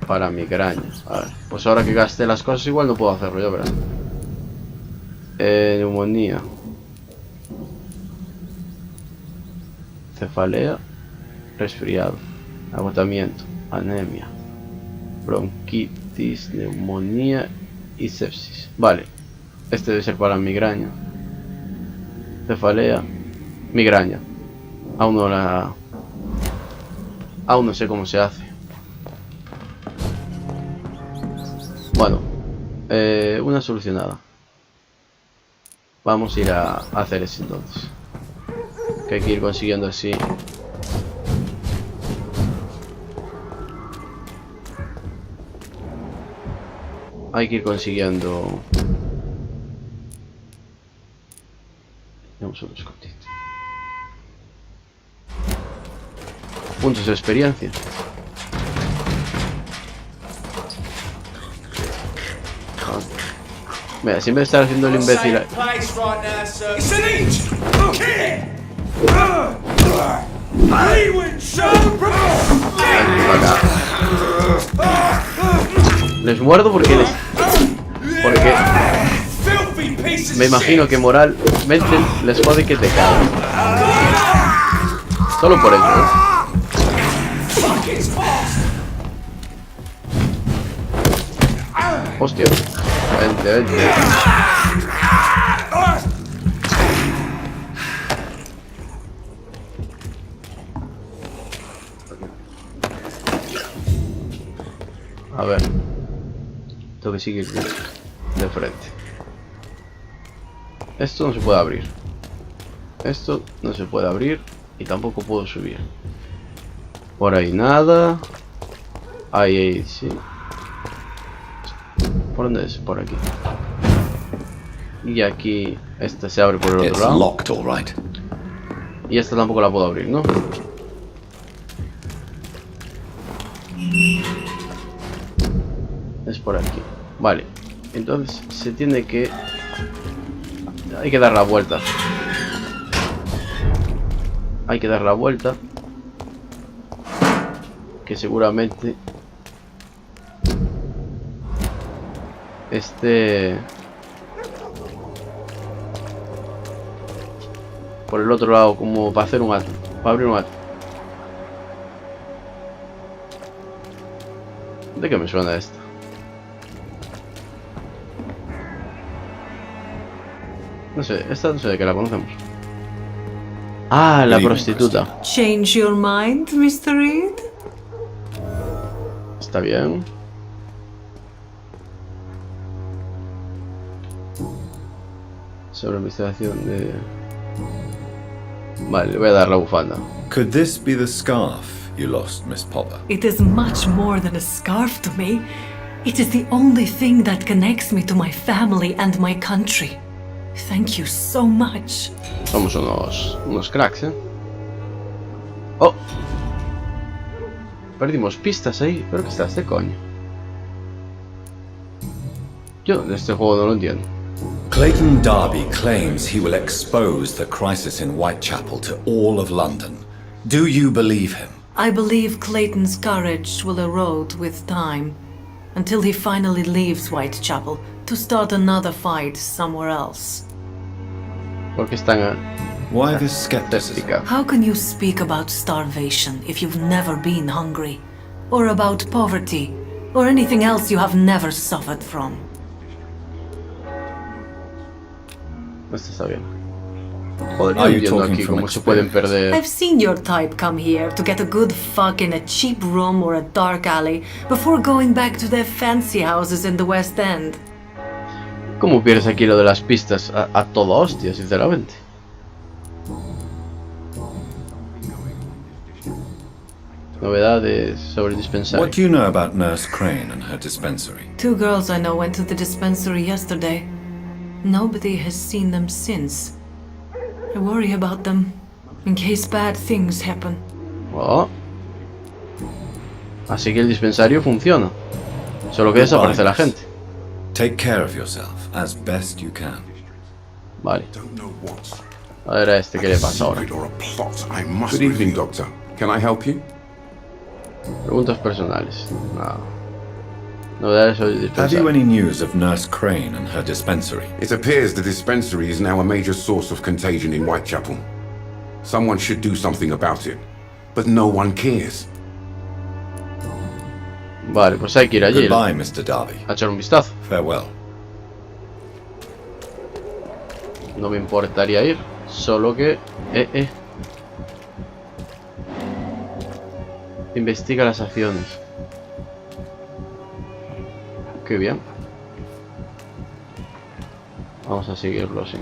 Para migraña. A ver, pues ahora que gasté las cosas igual no puedo hacerlo, ya verás. Neumonía. Cefalea. Resfriado. Agotamiento. Anemia. Bronquitis. Neumonía. Y sepsis. Vale. Este debe ser para migraña. Cefalea. Migraña. Aún no sé cómo se hace. Bueno, una solucionada. Vamos a ir a hacer eso entonces. Que hay que ir consiguiendo así. Hay que ir consiguiendo. Vamos a un escondite. Puntos de experiencia. Mira, siempre estar haciendo el imbécil. Les muerdo porque me imagino que moralmente les jode que te cagan. Solo por eso, ¿eh? Hostia. Vente. A ver. Tengo que seguir de frente. Esto no se puede abrir. Esto no se puede abrir. Y tampoco puedo subir. Por ahí nada. Ahí, sí. ¿Por dónde es? Por aquí. Y aquí, esta se abre por el otro lado. Locked, all right. Y esta tampoco la puedo abrir, ¿no? Es por aquí. Vale. Entonces se tiene que... Hay que dar la vuelta. Hay que dar la vuelta. Que seguramente... por el otro lado, como para hacer un alto, para abrir un alto. ¿De qué me suena esto? No sé, esta no sé de qué la conocemos. Ah, la prostituta. Change your mind, Mr. Reed? Está bien. Sobre investigación de... Vale, le voy a dar la bufanda. Could this be the scarf you lost, Miss Popper? It is much more than a scarf to me. It is the only thing that connects me to my family and my country. Thank you so much. Somos unos cracks, ¿eh? Oh. Perdimos pistas ahí. ¿Pero qué estás de coño? Yo de este juego no lo entiendo. Clayton Darby claims he will expose the crisis in Whitechapel to all of London. Do you believe him? I believe Clayton's courage will erode with time, until he finally leaves Whitechapel to start another fight somewhere else. ¿Por qué están Why this skepticism? How can you speak about starvation if you've never been hungry? Or about poverty? Or anything else you have never suffered from? Esto está bien. Joder, no entiendo aquí cómo se pueden perder. I've seen your type come here to get a good fuck in a cheap room or a dark alley before going back to their fancy houses in the West End. ¿Cómo pierdes aquí lo de las pistas a toda hostia, sinceramente? Novedades sobre el dispensario. What do you know about Nurse Crane and her dispensary? 2 girls I know went to the dispensary yesterday. Nobody has seen them since. I worry about them, in case bad things happen. Oh. Así que el dispensario funciona. Solo que desaparece la gente. Take care of yourself as best you can. Vale. A ver a este, ¿qué le pasa ahora? Good evening, Doctor. Can I help you? Preguntas personales. Novedades sobre el Have you dispensario. any news of Nurse Crane and her dispensary? It appears the dispensary is now a major source of contagion in Whitechapel. Someone should do something about it, but no one cares. Vale, pues hay que ir allí. Goodbye, Mr. Darby. A echar un vistazo. Farewell. No me importaría ir, solo que... Investiga las acciones. Qué bien. Vamos a seguirlo así.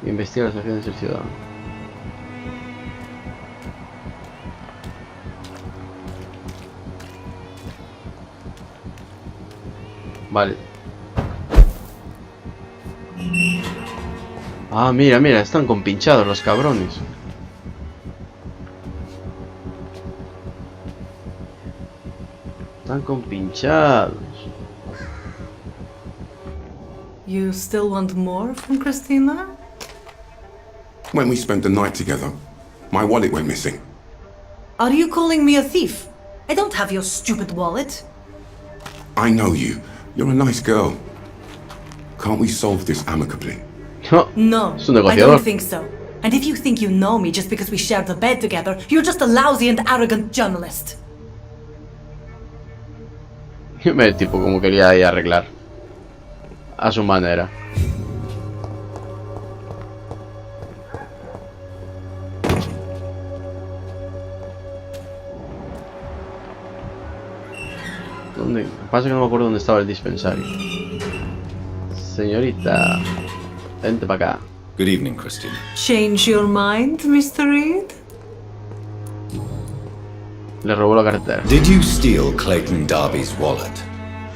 Investiga las acciones del ciudadano. Vale. Ah, mira, mira, están compinchados los cabrones. Están compinchados. You still want more from Christina? When we spent the night together, my wallet went missing. Are you calling me a thief? I don't have your stupid wallet. I know you. You're a nice girl. Can't we solve this amicably? No, I don't think so. And if you think you know me just because we shared the bed together, you're just a lousy and arrogant journalist. El tipo como quería ahí arreglar. A su manera. ¿Dónde? Pasa que no me acuerdo dónde estaba el dispensario. Señorita, vente para acá. Good evening, Christina. Change your mind, Mr. Reed? Le robó la cartera. Did you steal Clayton Darby's wallet?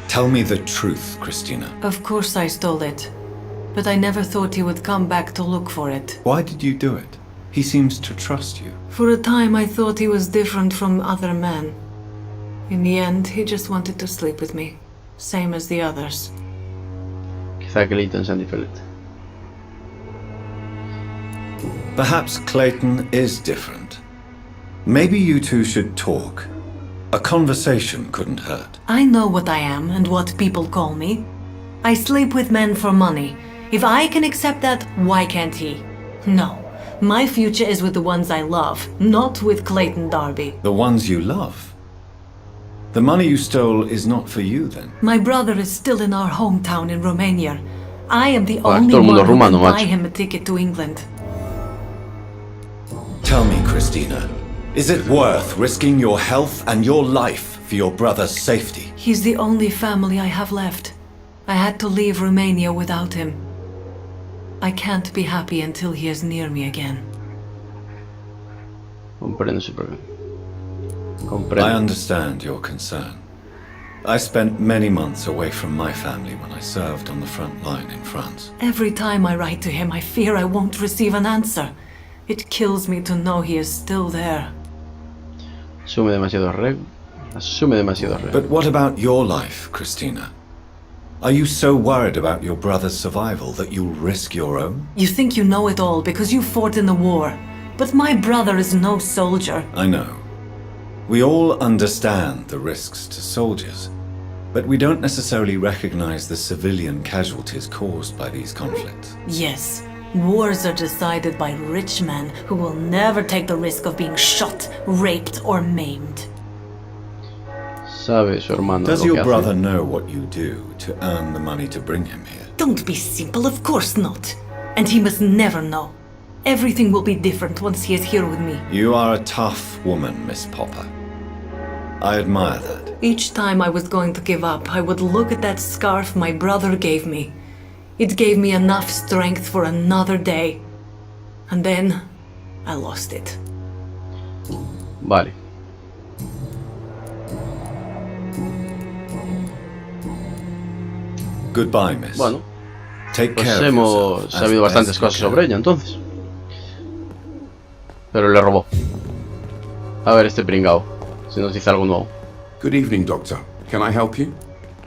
Tell me the truth, Christina. Of course I stole it. But I never thought he would come back to look for it. Why did you do it? He seems to trust you. For a time I thought he was different from other men. In the end, he just wanted to sleep with me. Same as the others. Quizá Clayton sea diferente. Perhaps Clayton is different. Maybe you two should talk. A conversation couldn't hurt. I know what I am and what people call me. I sleep with men for money. If I can accept that, why can't he? No. My future is with the ones I love, not with Clayton Darby. The ones you love? The money you stole is not for you, then? My brother is still in our hometown in Romania. I am the only one who can buy him a ticket to England. Tell me, Christina, is it worth risking your health and your life for your brother's safety? He's the only family I have left. I had to leave Romania without him. I can't be happy until he is near me again. Comprendo su problema. Comprendo. I understand your concern. I spent many months away from my family when I served on the front line in France. Every time I write to him, I fear I won't receive an answer. It kills me to know he is still there. Asume demasiado riesgo. But what about your life, Christina? Are you so worried about your brother's survival that you'll risk your own? You think you know it all because you fought in the war. But my brother is no soldier. I know. We all understand the risks to soldiers, but we don't necessarily recognize the civilian casualties caused by these conflicts. Yes, wars are decided by rich men who will never take the risk of being shot, raped, or maimed. Sabe su hermano Does lo your que brother hace? know what you do to earn the money to bring him here? Don't be simple, of course not. And he must never know. Everything will be different once he is here with me. You are a tough woman, Miss Popper. I admire that. Each time I was going to give up, I would look at that scarf my brother gave me. It gave me enough strength for another day. And then, I lost it. Vale. Goodbye, miss. Bueno, Take pues care of hemos yourself, as sabido bastantes best you cosas can. sobre ella entonces. Pero le robó. A ver este pringao, si nos dice algo nuevo. Good evening, Doctor. Can I help you?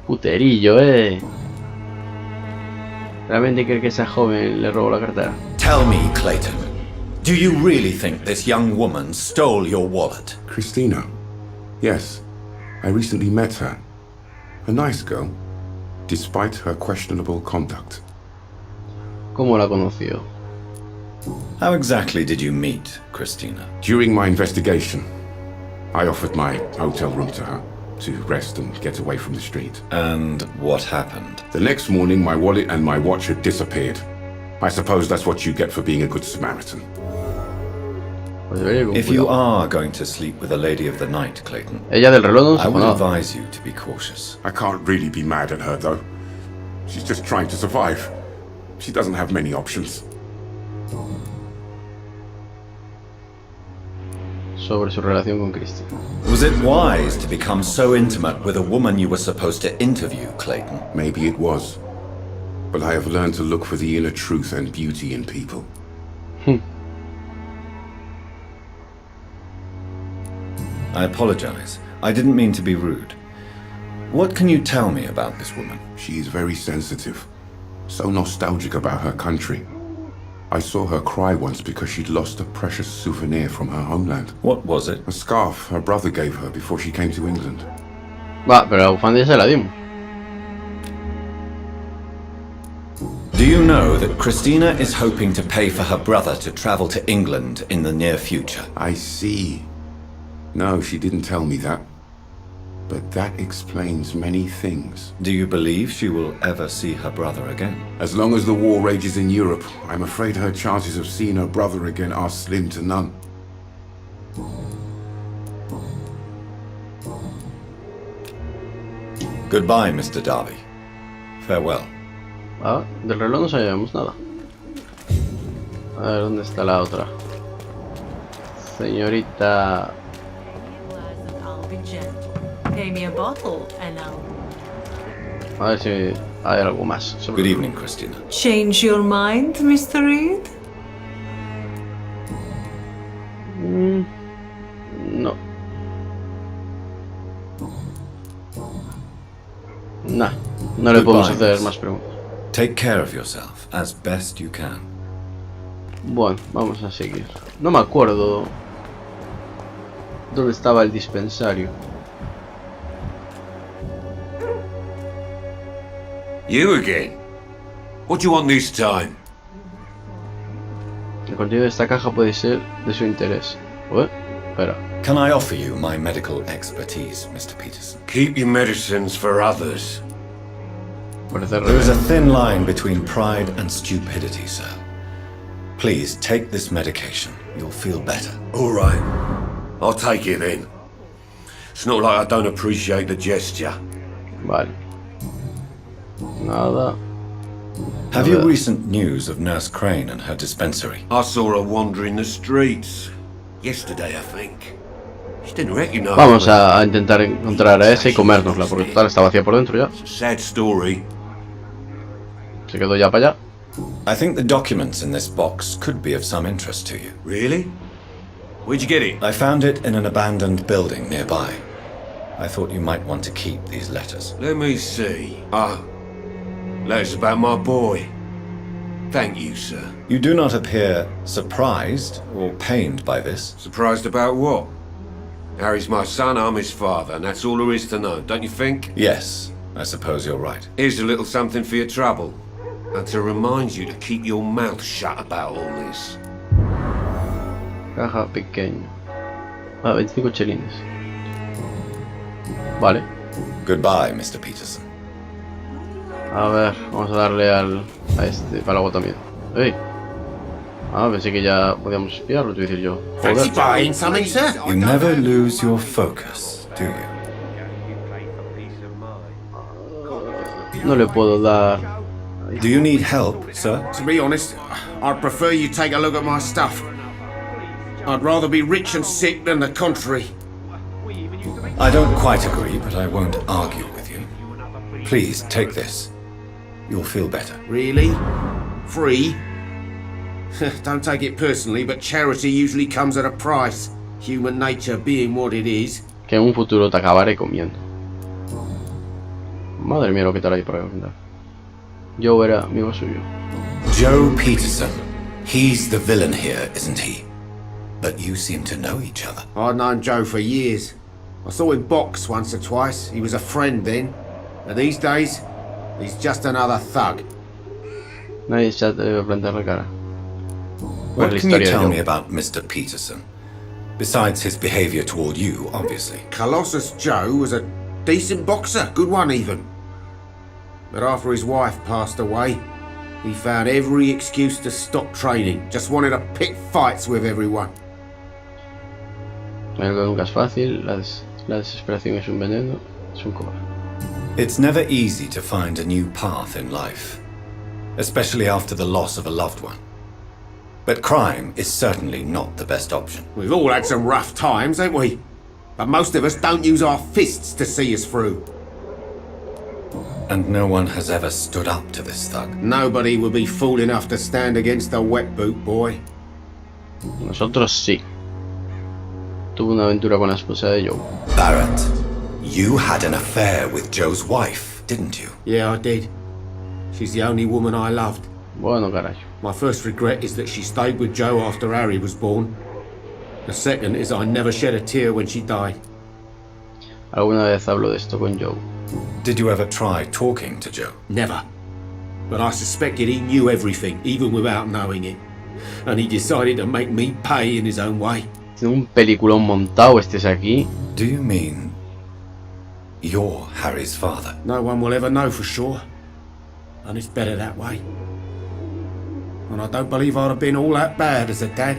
Puterillo, ¿Realmente cree que esa joven le robó la cartera? Tell me, Clayton, do you really think this young woman stole your wallet? Christina. Yes. I recently met her. A nice girl, despite her questionable conduct. ¿Cómo la conoció? How exactly did you meet Christina? During my investigation, I offered my hotel room to her to rest and get away from the street. And what happened? The next morning, my wallet and my watch had disappeared. I suppose that's what you get for being a good Samaritan. If you are going to sleep with a lady of the night, Clayton, Ella del reloj no I se would nada. advise you to be cautious. I can't really be mad at her, though. She's just trying to survive. She doesn't have many options. Sobre su relación con Christy. Was it wise to become so intimate with a woman you were supposed to interview, Clayton? Maybe it was. But I have learned to look for the inner truth and beauty in people. I apologize. I didn't mean to be rude. What can you tell me about this woman? She is very sensitive. So nostalgic about her country. I saw her cry once because she'd lost a precious souvenir from her homeland. What was it? A scarf her brother gave her before she came to England. Va, pero la bufanda se la dimos. Do you know that Christina is hoping to pay for her brother to travel to England in the near future? I see. No, she didn't tell me that. But that explains many things. Do you believe she will ever see her brother again? As long as the war rages in Europe, I'm afraid her chances of seeing her brother again are slim to none. Goodbye, Mr. Darby. Farewell. Ah, del reloj no sabíamos nada. A ver, ¿dónde está la otra? Señorita... Pay me a bottle and I'll... A ver si hay algo más. Good evening, Christina. Change your mind, Mr. Reed? No. Nah, no le podemos hacer más preguntas. Take care of yourself as best you can. Bueno, vamos a seguir. No me acuerdo dónde estaba el dispensario. You again? What do you want this time? El contenido de esta caja puede ser de su interés. Espera. Can I offer you my medical expertise, Mr. Peterson? Keep your medicines for others. There is a thin line between pride and stupidity, sir. Please take this medication. You'll feel better. All right. I'll take it then. It's not like I don't appreciate the gesture. Vale. Nada. Have you recent news of Nurse Crane and her dispensary? I saw her wandering the streets. Yesterday, I think. She didn't recognize Vamos me. a intentar encontrar a esa y comérnosla, porque total está vacía por dentro ya. Sad story. Se quedó ya para allá. I think the documents in this box could be of some interest to you. Really? Where'd you get it? I found it in an abandoned building nearby. I thought you might want to keep these letters. Let me see. Letters about my boy. Thank you, sir. You do not appear surprised or pained by this. Surprised about what? Harry's my son, I'm his father, and that's all there is to know, don't you think? Yes, I suppose you're right. Here's a little something for your trouble. And to remind you to keep your mouth shut about all this. Caja pequeña. 25 chelines. Vale. Goodbye, Mr. Peterson. A ver, vamos a darle a este para el agotamiento. ¡Ey! Ah, pensé que ya podíamos espiarlo, te voy a decir yo. Fancy buying something, sir? You never lose your focus, do you? No le puedo dar. Do you need help, sir? To be honest, I'd prefer you take a look at my stuff. I'd rather be rich and sick than the contrary. I don't quite agree, but I won't argue with you. Please, take this. You'll feel better. Really? Free? Don't take it personally, but charity usually comes at a price. Human nature being what it is. Que en un futuro te acabaré comiendo. Madre mía, lo que te hará ahí para comentar. Joe era amigo suyo. Joe Peterson. He's the villain here, isn't he? But you seem to know each other. I'd known Joe for years. I saw him box once or twice. He was a friend then. But these days, he's just another thug. Nadie ya te debe plantar la cara. What la can you historia de tell Joe. me about Mr. Peterson? Besides his behavior toward you, obviously. Colossus Joe was a decent boxer, good one even. But after his wife passed away, he found every excuse to stop training. Just wanted to pick fights with everyone. Algo nunca es fácil, la desesperación es un veneno, es un cobarde. It's never easy to find a new path in life, especially after the loss of a loved one. But crime is certainly not the best option. We've all had some rough times, ain't we? But most of us don't use our fists to see us through. And no one has ever stood up to this thug. Nobody would be fool enough to stand against a wet boot boy. Nosotros sí. Tuvo una aventura con la esposa de Joe. Barrett, you had an affair with Joe's wife, didn't you? Yeah, I did. She's the only woman I loved. Bueno, carajo. My first regret is that she stayed with Joe after Harry was born. The second is I never shed a tear when she died. Alguna vez hablo de esto con Joe. Did you ever try talking to Joe? Never. But I suspected he knew everything, even without knowing it. And he decided to make me pay in his own way. Tiene un peliculón montado estés aquí. Do you mean you're Harry's father? No one will ever know for sure. And it's better that way. And I don't believe I'd have been all that bad as a dad.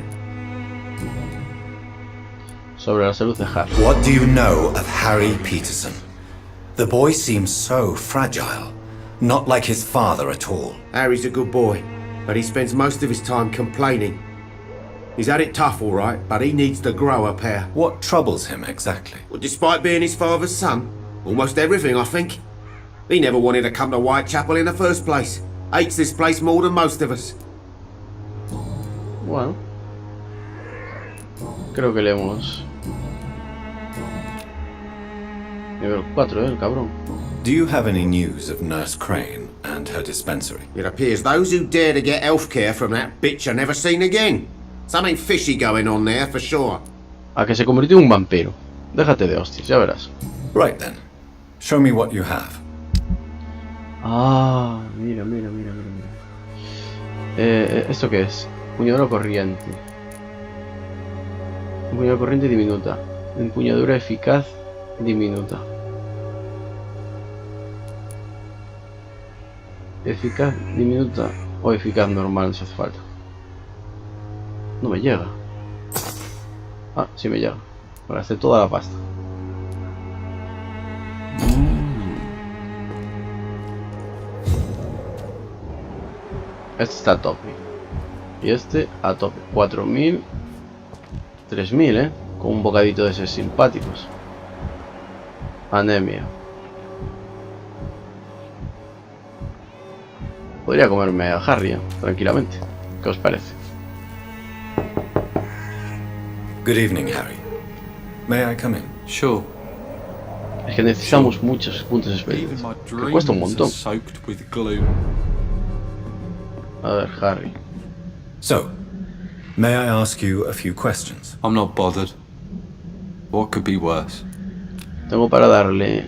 Sobre la salud de Harry. What do you know of Harry Peterson? The boy seems so fragile, not like his father at all. Harry's a good boy, but he spends most of his time complaining. He's had it tough, all right, but he needs to grow a pair. What troubles him exactly? Well, despite being his father's son, almost everything, I think. He never wanted to come to Whitechapel in the first place. Hates this place more than most of us. Bueno. Creo que leemos... Nivel 4, el cabrón. Do you have any news of Nurse Crane and her dispensary? It appears those who dare to get healthcare from that bitch are never seen again. Something fishy going on there, for sure. A que se convirtió en un vampiro. Déjate de hostias, ya verás. Right then. Show me what you have. Ah, mira. ¿Esto qué es? Empuñadura corriente. Empuñadura corriente diminuta. Empuñadura eficaz diminuta. Eficaz diminuta o eficaz normal si hace falta. No me llega. Ah, sí me llega. Para hacer toda la pasta. Este está a tope. Y este a tope. 4000. 3000, con un bocadito de esos simpáticos. Anemia. Podría comerme a Harry, tranquilamente. ¿Qué os parece? Good evening, Harry. May I come in? Sure. Es que necesitamos muchos puntos de experiencia. Que cuesta un montón. A ver, Harry. So, may I ask you a few questions? I'm not bothered. What could be worse? Tengo para darle...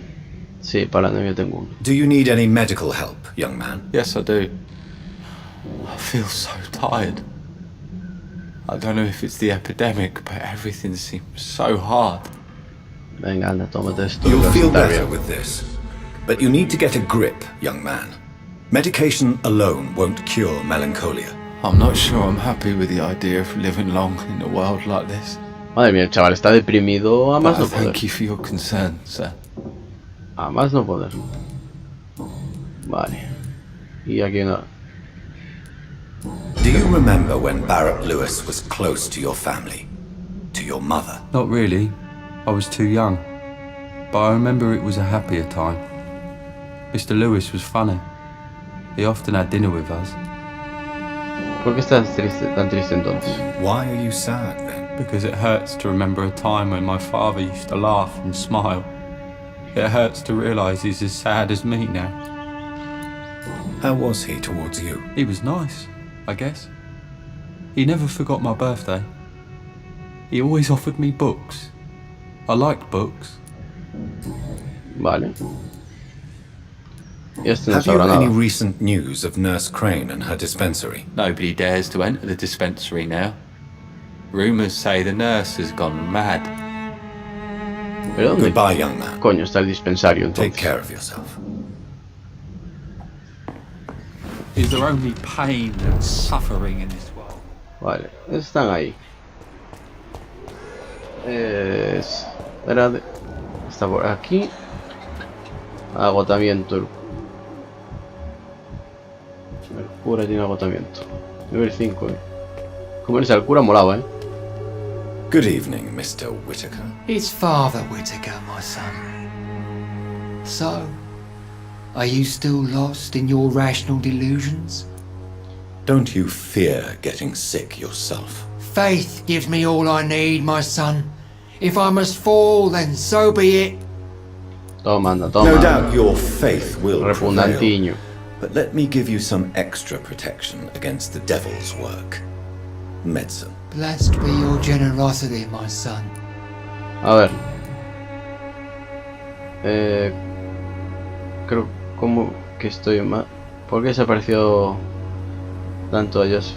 Sí, para la anemia tengo uno. Do you need any medical help, young man? Yes, I do. I feel so tired. I don't know if it's the epidemic, but everything seems so hard. Venga, anda, tómate esto. You'll feel better with this. But you need to get a grip, young man. Medication alone won't cure melancholia. I'm not sure I'm happy with the idea of living long in a world like this. Madre mía, el chaval está deprimido a más no poder. Thank you for your concern, sir. A más no poder. Vale. Y aquí nada. Do you remember when Barrett Lewis was close to your family? To your mother? Not really. I was too young. But I remember it was a happier time. Mr. Lewis was funny. He often had dinner with us. ¿Por qué estás tan triste entonces? Why are you sad then? Because it hurts to remember a time when my father used to laugh and smile. It hurts to realise he's as sad as me now. How was he towards you? He was nice, I guess. He never forgot my birthday. He always offered me books. I liked books. Vale. Y este no Have you sabrá any nada. recent news of Nurse Crane and her dispensary? Nobody dares to enter the dispensary now. Rumours say the nurse has gone mad. ¿Pero dónde Goodbye, young man. coño está el dispensario entonces? Take care of yourself. Is there only pain and suffering in this world? Vale, están ahí. Espérate. Está por aquí. Agotamiento. El cura tiene agotamiento. Nivel 5, Comerse al cura molaba, Good evening, Mr. Whitaker. It's Father Whitaker, my son. So, are you still lost in your rational delusions? Don't you fear getting sick yourself? Faith gives me all I need, my son. If I must fall, then so be it. Toma, anda, toma. No doubt your faith will prevail, Refundantiño. but let me give you some extra protection against the devil's work. Medicine. Blessed be your generosity, my son. A ver. Creo como que estoy mal. ¿Por qué se apareció tanto a Joseph?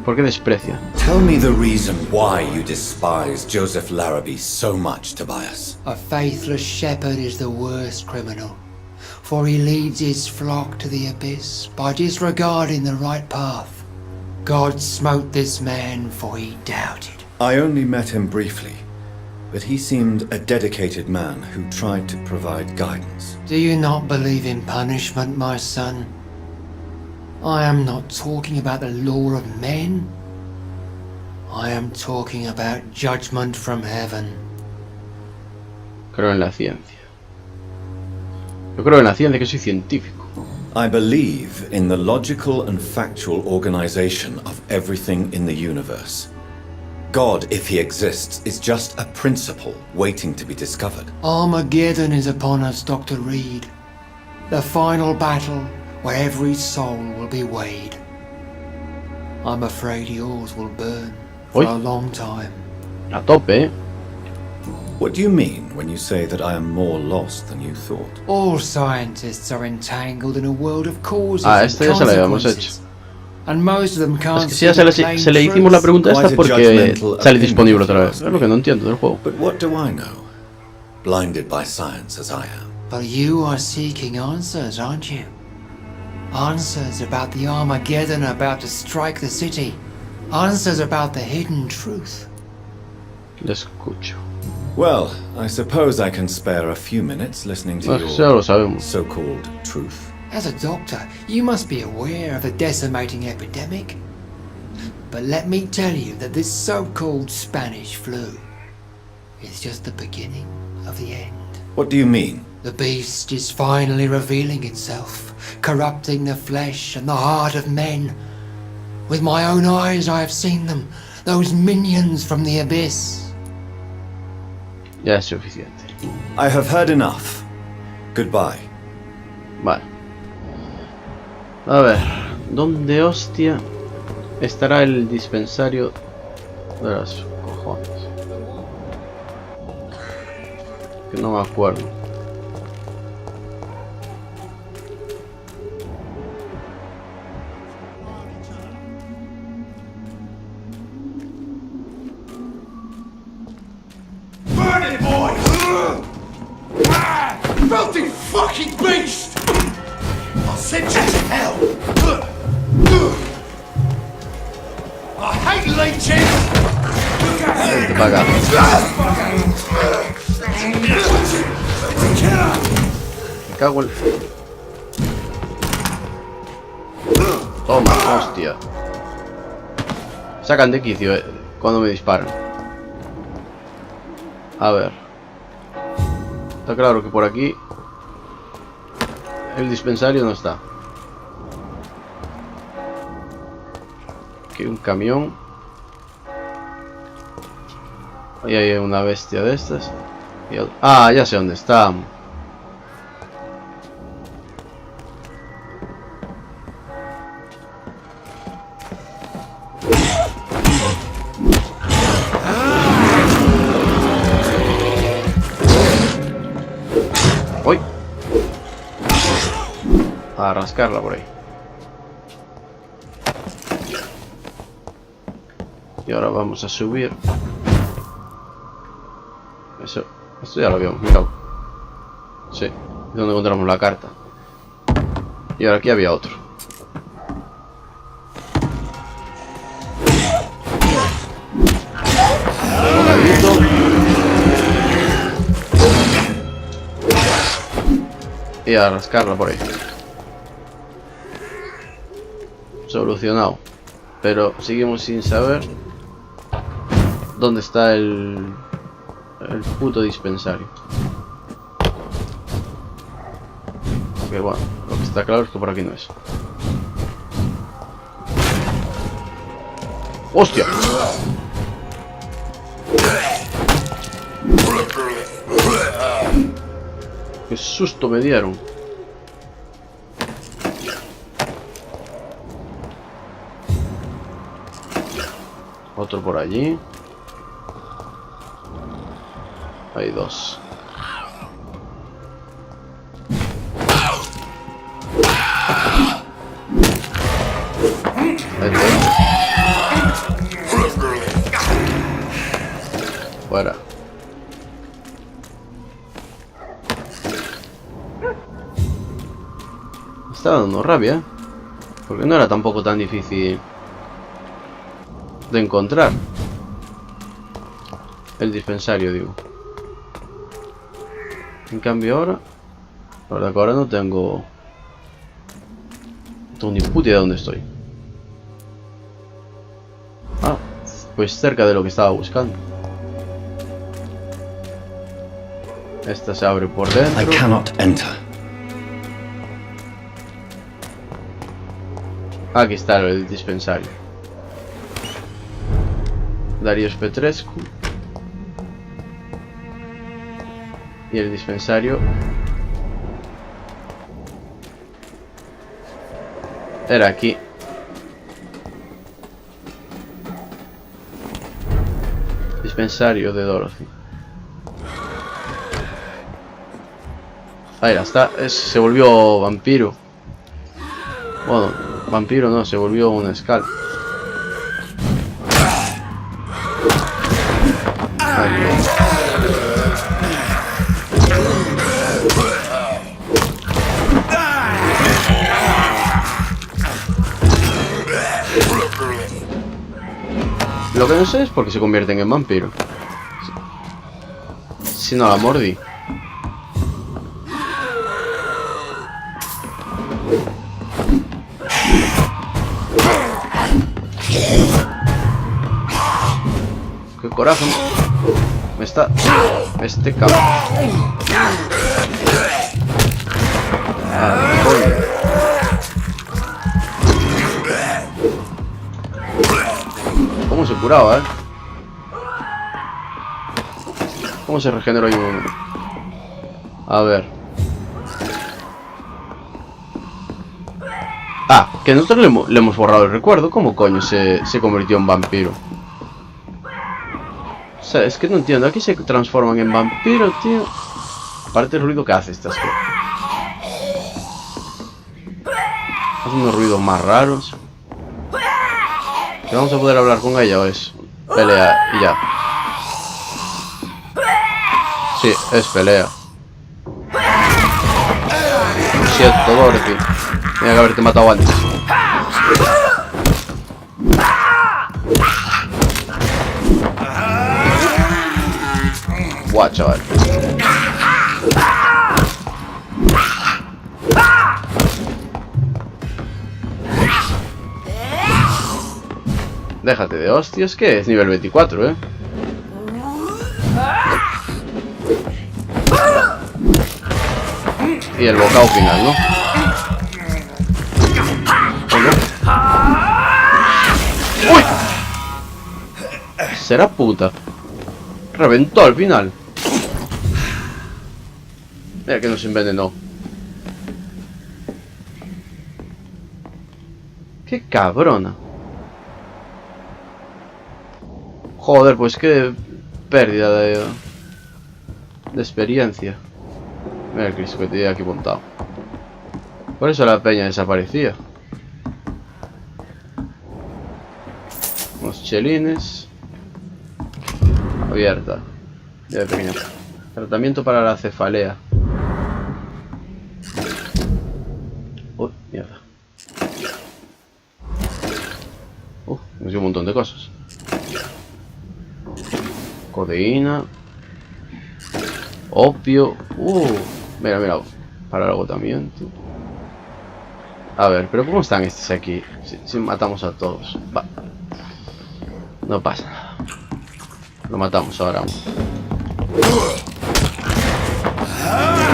¿Por qué desprecia? Tell me the reason why you despise Joseph Larrabee so much, Tobias. A faithless shepherd is the worst criminal, for he leads his flock to the abyss by disregarding the right path. God smote this man, for he doubted. I only met him briefly, but he seemed a dedicated man who tried to provide guidance. Do you not believe in punishment, my son? I am not talking about the law of men. I am talking about judgment from heaven. Creo en la ciencia. Yo creo en la ciencia, que soy científico. I believe in the logical and factual organization of everything in the universe. God, if he exists, is just a principle waiting to be discovered. Armageddon is upon us, Dr. Reed. The final battle where every soul will be weighed. I'm afraid yours will burn for a long time. A tope, What do you mean when you say that I am more lost than you thought? All scientists are entangled in a world of causes este ya and se lo habíamos consequences. And most of them can't Es que si ya se le hicimos la pregunta esta porque sale disponible otra vez. Es lo que no entiendo del juego. But what do I know? Blinded by science as I am. But you are seeking answers, aren't you? Answers about the Armageddon about to strike the city. Answers about the hidden truth. Le escucho. Well, I suppose I can spare a few minutes listening to Ya lo sabemos. your so-called truth. As a doctor, you must be aware of the decimating epidemic. But let me tell you that this so-called Spanish flu is just the beginning of the end. What do you mean? The beast is finally revealing itself, corrupting the flesh and the heart of men. With my own eyes I have seen them, those minions from the abyss. Ya es suficiente. I have heard enough. Goodbye. Vale. A ver, ¿dónde hostia estará el dispensario de los cojones? Que no me acuerdo. Burn it, boy! Filthy fucking beast! I'll send you to hell! I hate leeches! Vente para acá. Me cago en... Toma, hostia. Sacan de quicio, cuando me disparan. A ver. Está claro que por aquí el dispensario no está. Aquí un camión. Ahí hay una bestia de estas. Ah, ya sé dónde está. a rascarla por ahí. Y ahora vamos a subir. Eso, esto ya lo habíamos mirado. Sí, es donde encontramos la carta. Y ahora aquí había otro. Bocadito. Y a rascarla por ahí. Solucionado. Pero seguimos sin saber dónde está el puto dispensario. Que bueno, lo que está claro es que por aquí no es. ¡Hostia! ¡Qué susto me dieron! Otro por allí. Hay dos. Fuera. Me está dando rabia, porque no era tampoco tan difícil de encontrar. El dispensario, digo. En cambio ahora, la verdad que ahora no tengo ni puta idea de dónde estoy. Ah, pues cerca de lo que estaba buscando. Esta se abre por dentro. I cannot enter. Aquí está el dispensario. Darius Petrescu. Y el dispensario era aquí. Dispensario de Dorothy. Ahí está. Se volvió vampiro. Bueno, vampiro no, se volvió un escal. Lo que no sé es por qué se convierten en vampiro. Si no la mordí. Qué coraje me está este cabrón. ¿Cómo se curaba, ¿Cómo se regeneró ahí un momento? A ver. Ah, que nosotros le hemos borrado el recuerdo. ¿Cómo coño se convirtió en vampiro? O sea, es que no entiendo. Aquí se transforman en vampiro, tío. Aparte el ruido que hace estas cosas. Hace unos ruidos más raros. ¿Que vamos a poder hablar con ella o es pelea y ya? Sí, es pelea. Lo siento, Dorothy. Tenía que haberte matado antes. Guau, chaval. Déjate de hostias, que es nivel 24, Y el bocado final, ¿no? ¡Uy! Será puta. Reventó al final. Mira que nos envenenó. Qué cabrona. Joder, pues qué pérdida de experiencia. Mira el Cristo que tenía aquí montado. Por eso la peña desaparecía. Unos chelines. Abierta. Ya de pequeño. Tratamiento para la cefalea. Uy, mierda. Me dio un montón de cosas. Codeína. Opio. Mira, mira. Para el agotamiento. A ver, pero ¿cómo están estos aquí? Si matamos a todos. Va. No pasa nada. Lo matamos ahora. Un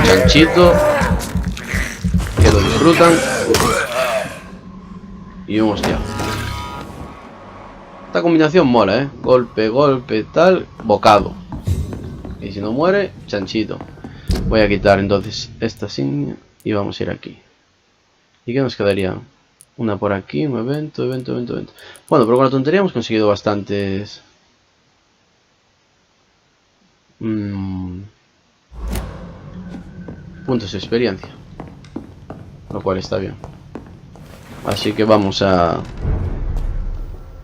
chanchito. Que lo disfrutan. Y un hostia. Esta combinación mola, golpe, golpe, tal, bocado. Y si no muere, chanchito. Voy a quitar entonces esta insignia y vamos a ir aquí. ¿Y qué nos quedaría? Una por aquí, un evento. Bueno, pero con la tontería hemos conseguido bastantes... puntos de experiencia. Lo cual está bien. Así que vamos a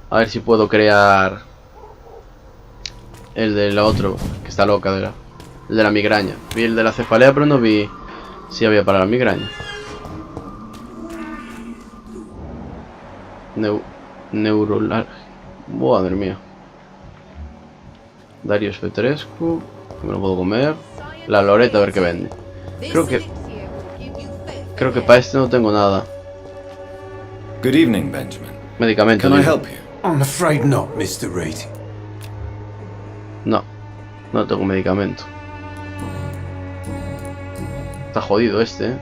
ver si puedo crear el de la otro, que está loca, el de la migraña. Vi el de la cefalea, pero no vi si había para la migraña. Neurolargia. Madre mía. Darius Petrescu, que me lo puedo comer. La loreta, a ver qué vende. Creo que para este no tengo nada. Good evening, Benjamin. Medicamento. Can I help you? I'm afraid not, Mr. Reed. No tengo medicamento. Está jodido este,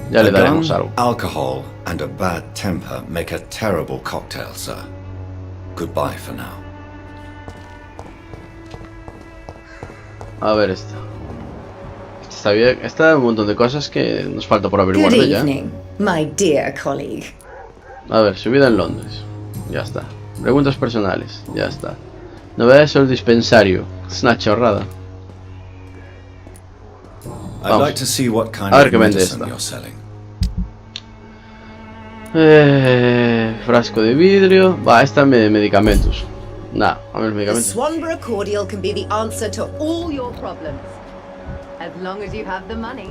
Ya le daremos algo. Alcohol and a bad temper make a terrible cocktail, sir. Goodbye for now. A ver esta. Está bien. Está un montón de cosas que nos falta por averiguar Good de ella. evening, my dear colleague. A ver, su vida en Londres. Ya está. Preguntas personales. Ya está. Novedades sobre el dispensario. Es una chorrada. I'd like to see what kind A ver of qué vende medicine esta. you're selling. Frasco de vidrio. Va, esta de medicamentos. Nah, a ver The medicamentos. Swanborough cordial can be the answer to all your problems. As long as you have the money.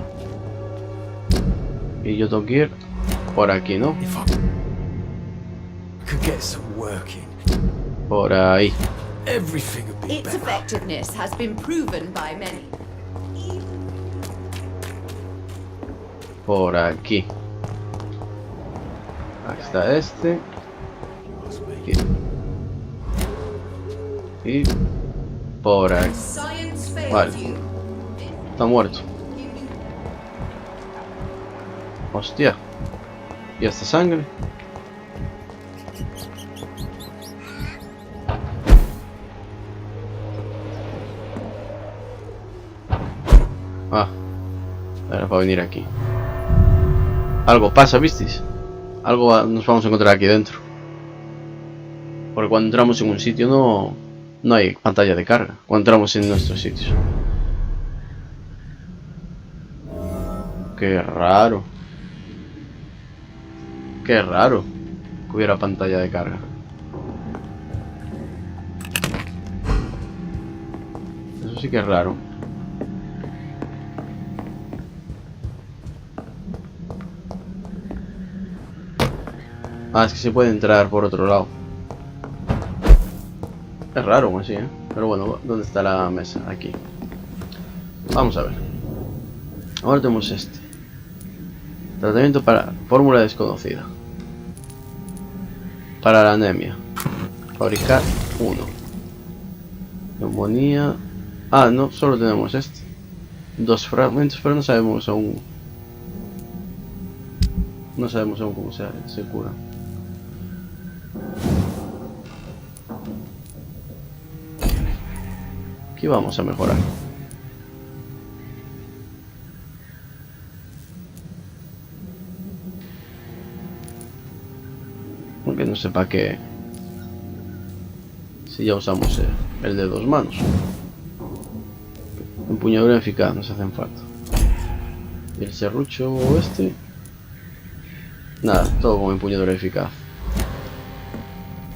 Y yo tengo que ir por aquí, ¿no? Could get some work in. Por ahí. Everything would be Its effectiveness has been proven by many. Por aquí. Aquí está este. Aquí. Y por aquí. Vale. Está muerto. Hostia. ¿Y esta sangre? Ah. Era para venir aquí. Algo pasa, ¿visteis? Algo nos vamos a encontrar aquí dentro. Porque cuando entramos en un sitio no hay pantalla de carga. Cuando entramos en nuestros sitios. Qué raro. Qué raro que hubiera pantalla de carga. Eso sí que es raro. Ah, es que se puede entrar por otro lado. Es raro aún así, Pero bueno, ¿dónde está la mesa? Aquí. Vamos a ver. Ahora tenemos este. Tratamiento para fórmula desconocida. Para la anemia. Fabricar 1. Neumonía. Ah, no, solo tenemos este. 2 fragmentos, pero no sabemos aún. No sabemos aún cómo se cura. Aquí vamos a mejorar. Aunque no sepa qué. Si ya usamos el de 2 manos. Empuñadura eficaz, nos hacen falta. Y el serrucho este. Nada, todo con empuñadura eficaz.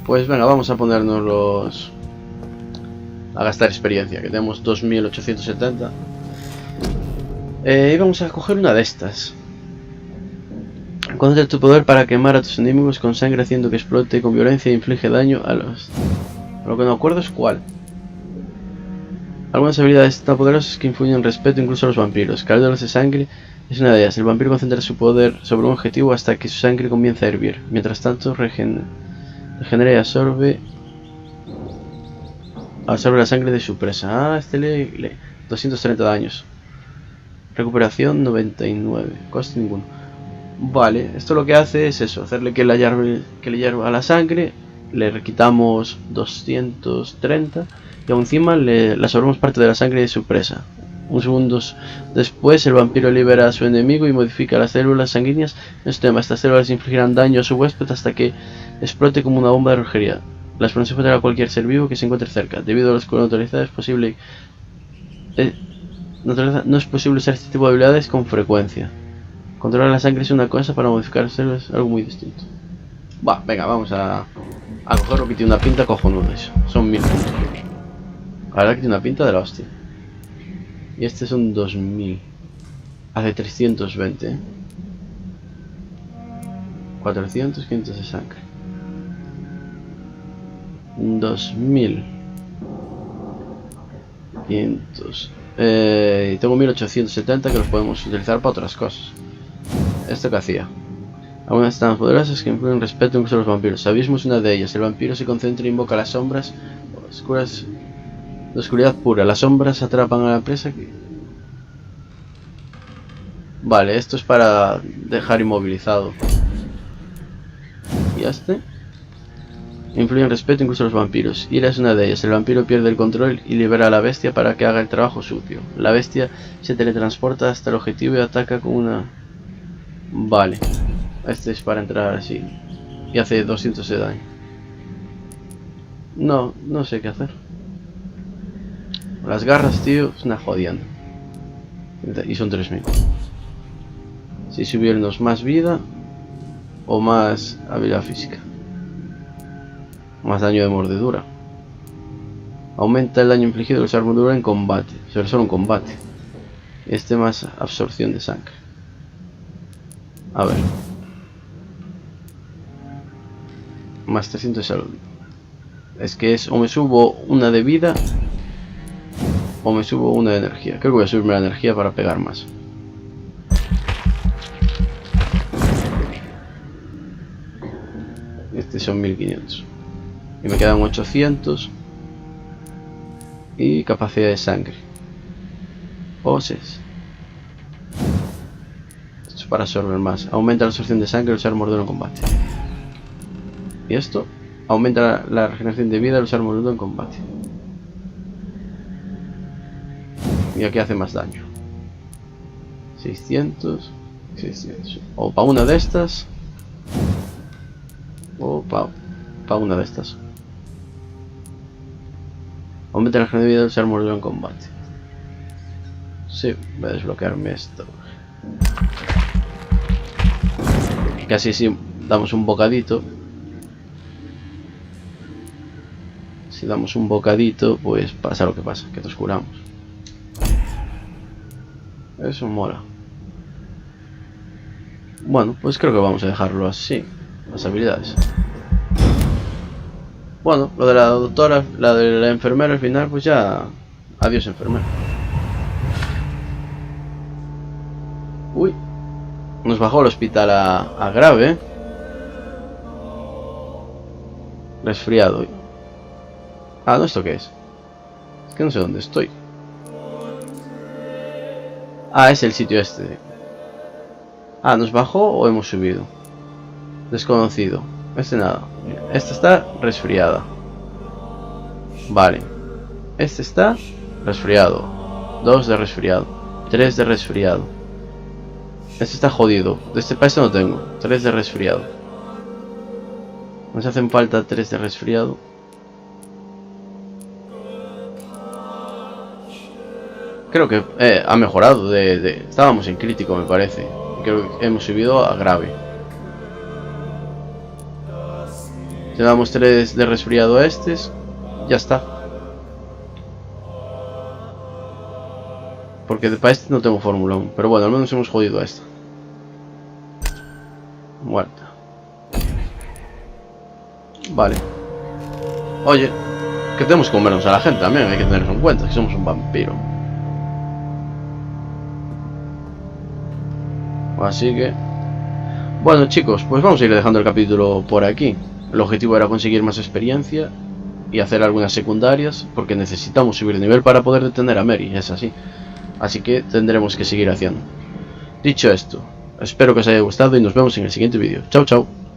Pues venga, vamos a ponernos los... a gastar experiencia, que tenemos 2870. Y vamos a coger una de estas. Concentra tu poder para quemar a tus enemigos con sangre, haciendo que explote con violencia e inflige daño a los... Lo que no acuerdo es cuál. Algunas habilidades tan poderosas que influyen respeto incluso a los vampiros. Cálderos de sangre es una de ellas. El vampiro concentra su poder sobre un objetivo hasta que su sangre comienza a hervir. Mientras tanto, regenera y absorbe la sangre de su presa. Ah, este le 230 daños. Recuperación 99. Coste ninguno. Vale, esto lo que hace es eso, hacerle que le hierva la sangre. Le quitamos 230 y aún encima le absorbemos parte de la sangre de su presa. Unos segundos después el vampiro libera a su enemigo y modifica las células sanguíneas en su tema. Estas células infligirán daño a su huésped hasta que explote como una bomba de relojería. La explosión puede a cualquier ser vivo que se encuentre cerca. Debido a la oscura neutralidad es posible no es posible usar este tipo de habilidades con frecuencia. Controlar la sangre es una cosa, para modificar células es algo muy distinto. Venga, vamos a cogerlo, que tiene una pinta cojonuda eso. Son 1000 puntos. La verdad que tiene una pinta de la hostia. Y este son 2000. Hace 320. 400, 500 de sangre. 2000. 500. Tengo 1870 que los podemos utilizar para otras cosas. ¿Esto que hacía? Algunas están poderosas que influyen respeto incluso a los vampiros. Abismo es una de ellas. El vampiro se concentra e invoca las sombras oscuras. La oscuridad pura. Las sombras atrapan a la presa. Vale, esto es para dejar inmovilizado. Y este influye respeto incluso a los vampiros. Ira es una de ellas. El vampiro pierde el control y libera a la bestia para que haga el trabajo sucio. La bestia se teletransporta hasta el objetivo y ataca con una... Vale. Este es para entrar así. Y hace 200 de daño. No sé qué hacer. Las garras, tío, es una jodienda. Y son 3000. Si subirnos más vida o más habilidad física. Más daño de mordedura. Aumenta el daño infligido al usar mordedura en combate. Pero solo en combate. Este más absorción de sangre. A ver. Más 300 de salud. Es que es o me subo una de vida o me subo una de energía. Creo que voy a subirme la energía para pegar más. Este son 1500. Y me quedan 800. Y capacidad de sangre. Oses. Esto es para absorber más. Aumenta la absorción de sangre al usar mordedura en combate. Y esto aumenta la regeneración de vida al usar mordedura en combate. Y aquí hace más daño. 600. O para una de estas. O para una de estas. Aumenta la regeneración de vida al usar mordedura en combate. Sí, voy a desbloquearme esto. Casi si damos un bocadito. Si damos un bocadito, pues pasa lo que pasa, que nos curamos. Eso mola. Bueno, pues creo que vamos a dejarlo así. Las habilidades. Bueno, lo de la doctora, la de la enfermera al final, pues ya... Adiós, enfermera. Uy. Nos bajó al hospital a grave. Resfriado. Ah, ¿no? ¿Esto qué es? Es que no sé dónde estoy. Ah, es el sitio este. Ah, ¿nos bajó o hemos subido? Desconocido. Este nada. Esta está resfriada. Vale. Este está resfriado. 2 de resfriado. 3 de resfriado. Este está jodido. De este país no tengo. 3 de resfriado. Nos hacen falta 3 de resfriado. Creo que ha mejorado. Estábamos en crítico, me parece. Creo que hemos subido a grave. Le damos 3 de resfriado a estos. Ya está. Porque para este no tengo fórmula aún. Pero bueno, al menos hemos jodido a esta. Muerta. Vale. Oye, que tenemos que comernos a la gente también. Hay que tenerlo en cuenta, que somos un vampiro. Así que... Bueno, chicos, pues vamos a ir dejando el capítulo por aquí. El objetivo era conseguir más experiencia y hacer algunas secundarias, porque necesitamos subir de nivel para poder detener a Mary, es así. Así que tendremos que seguir haciendo. Dicho esto, espero que os haya gustado y nos vemos en el siguiente vídeo. Chao, chao.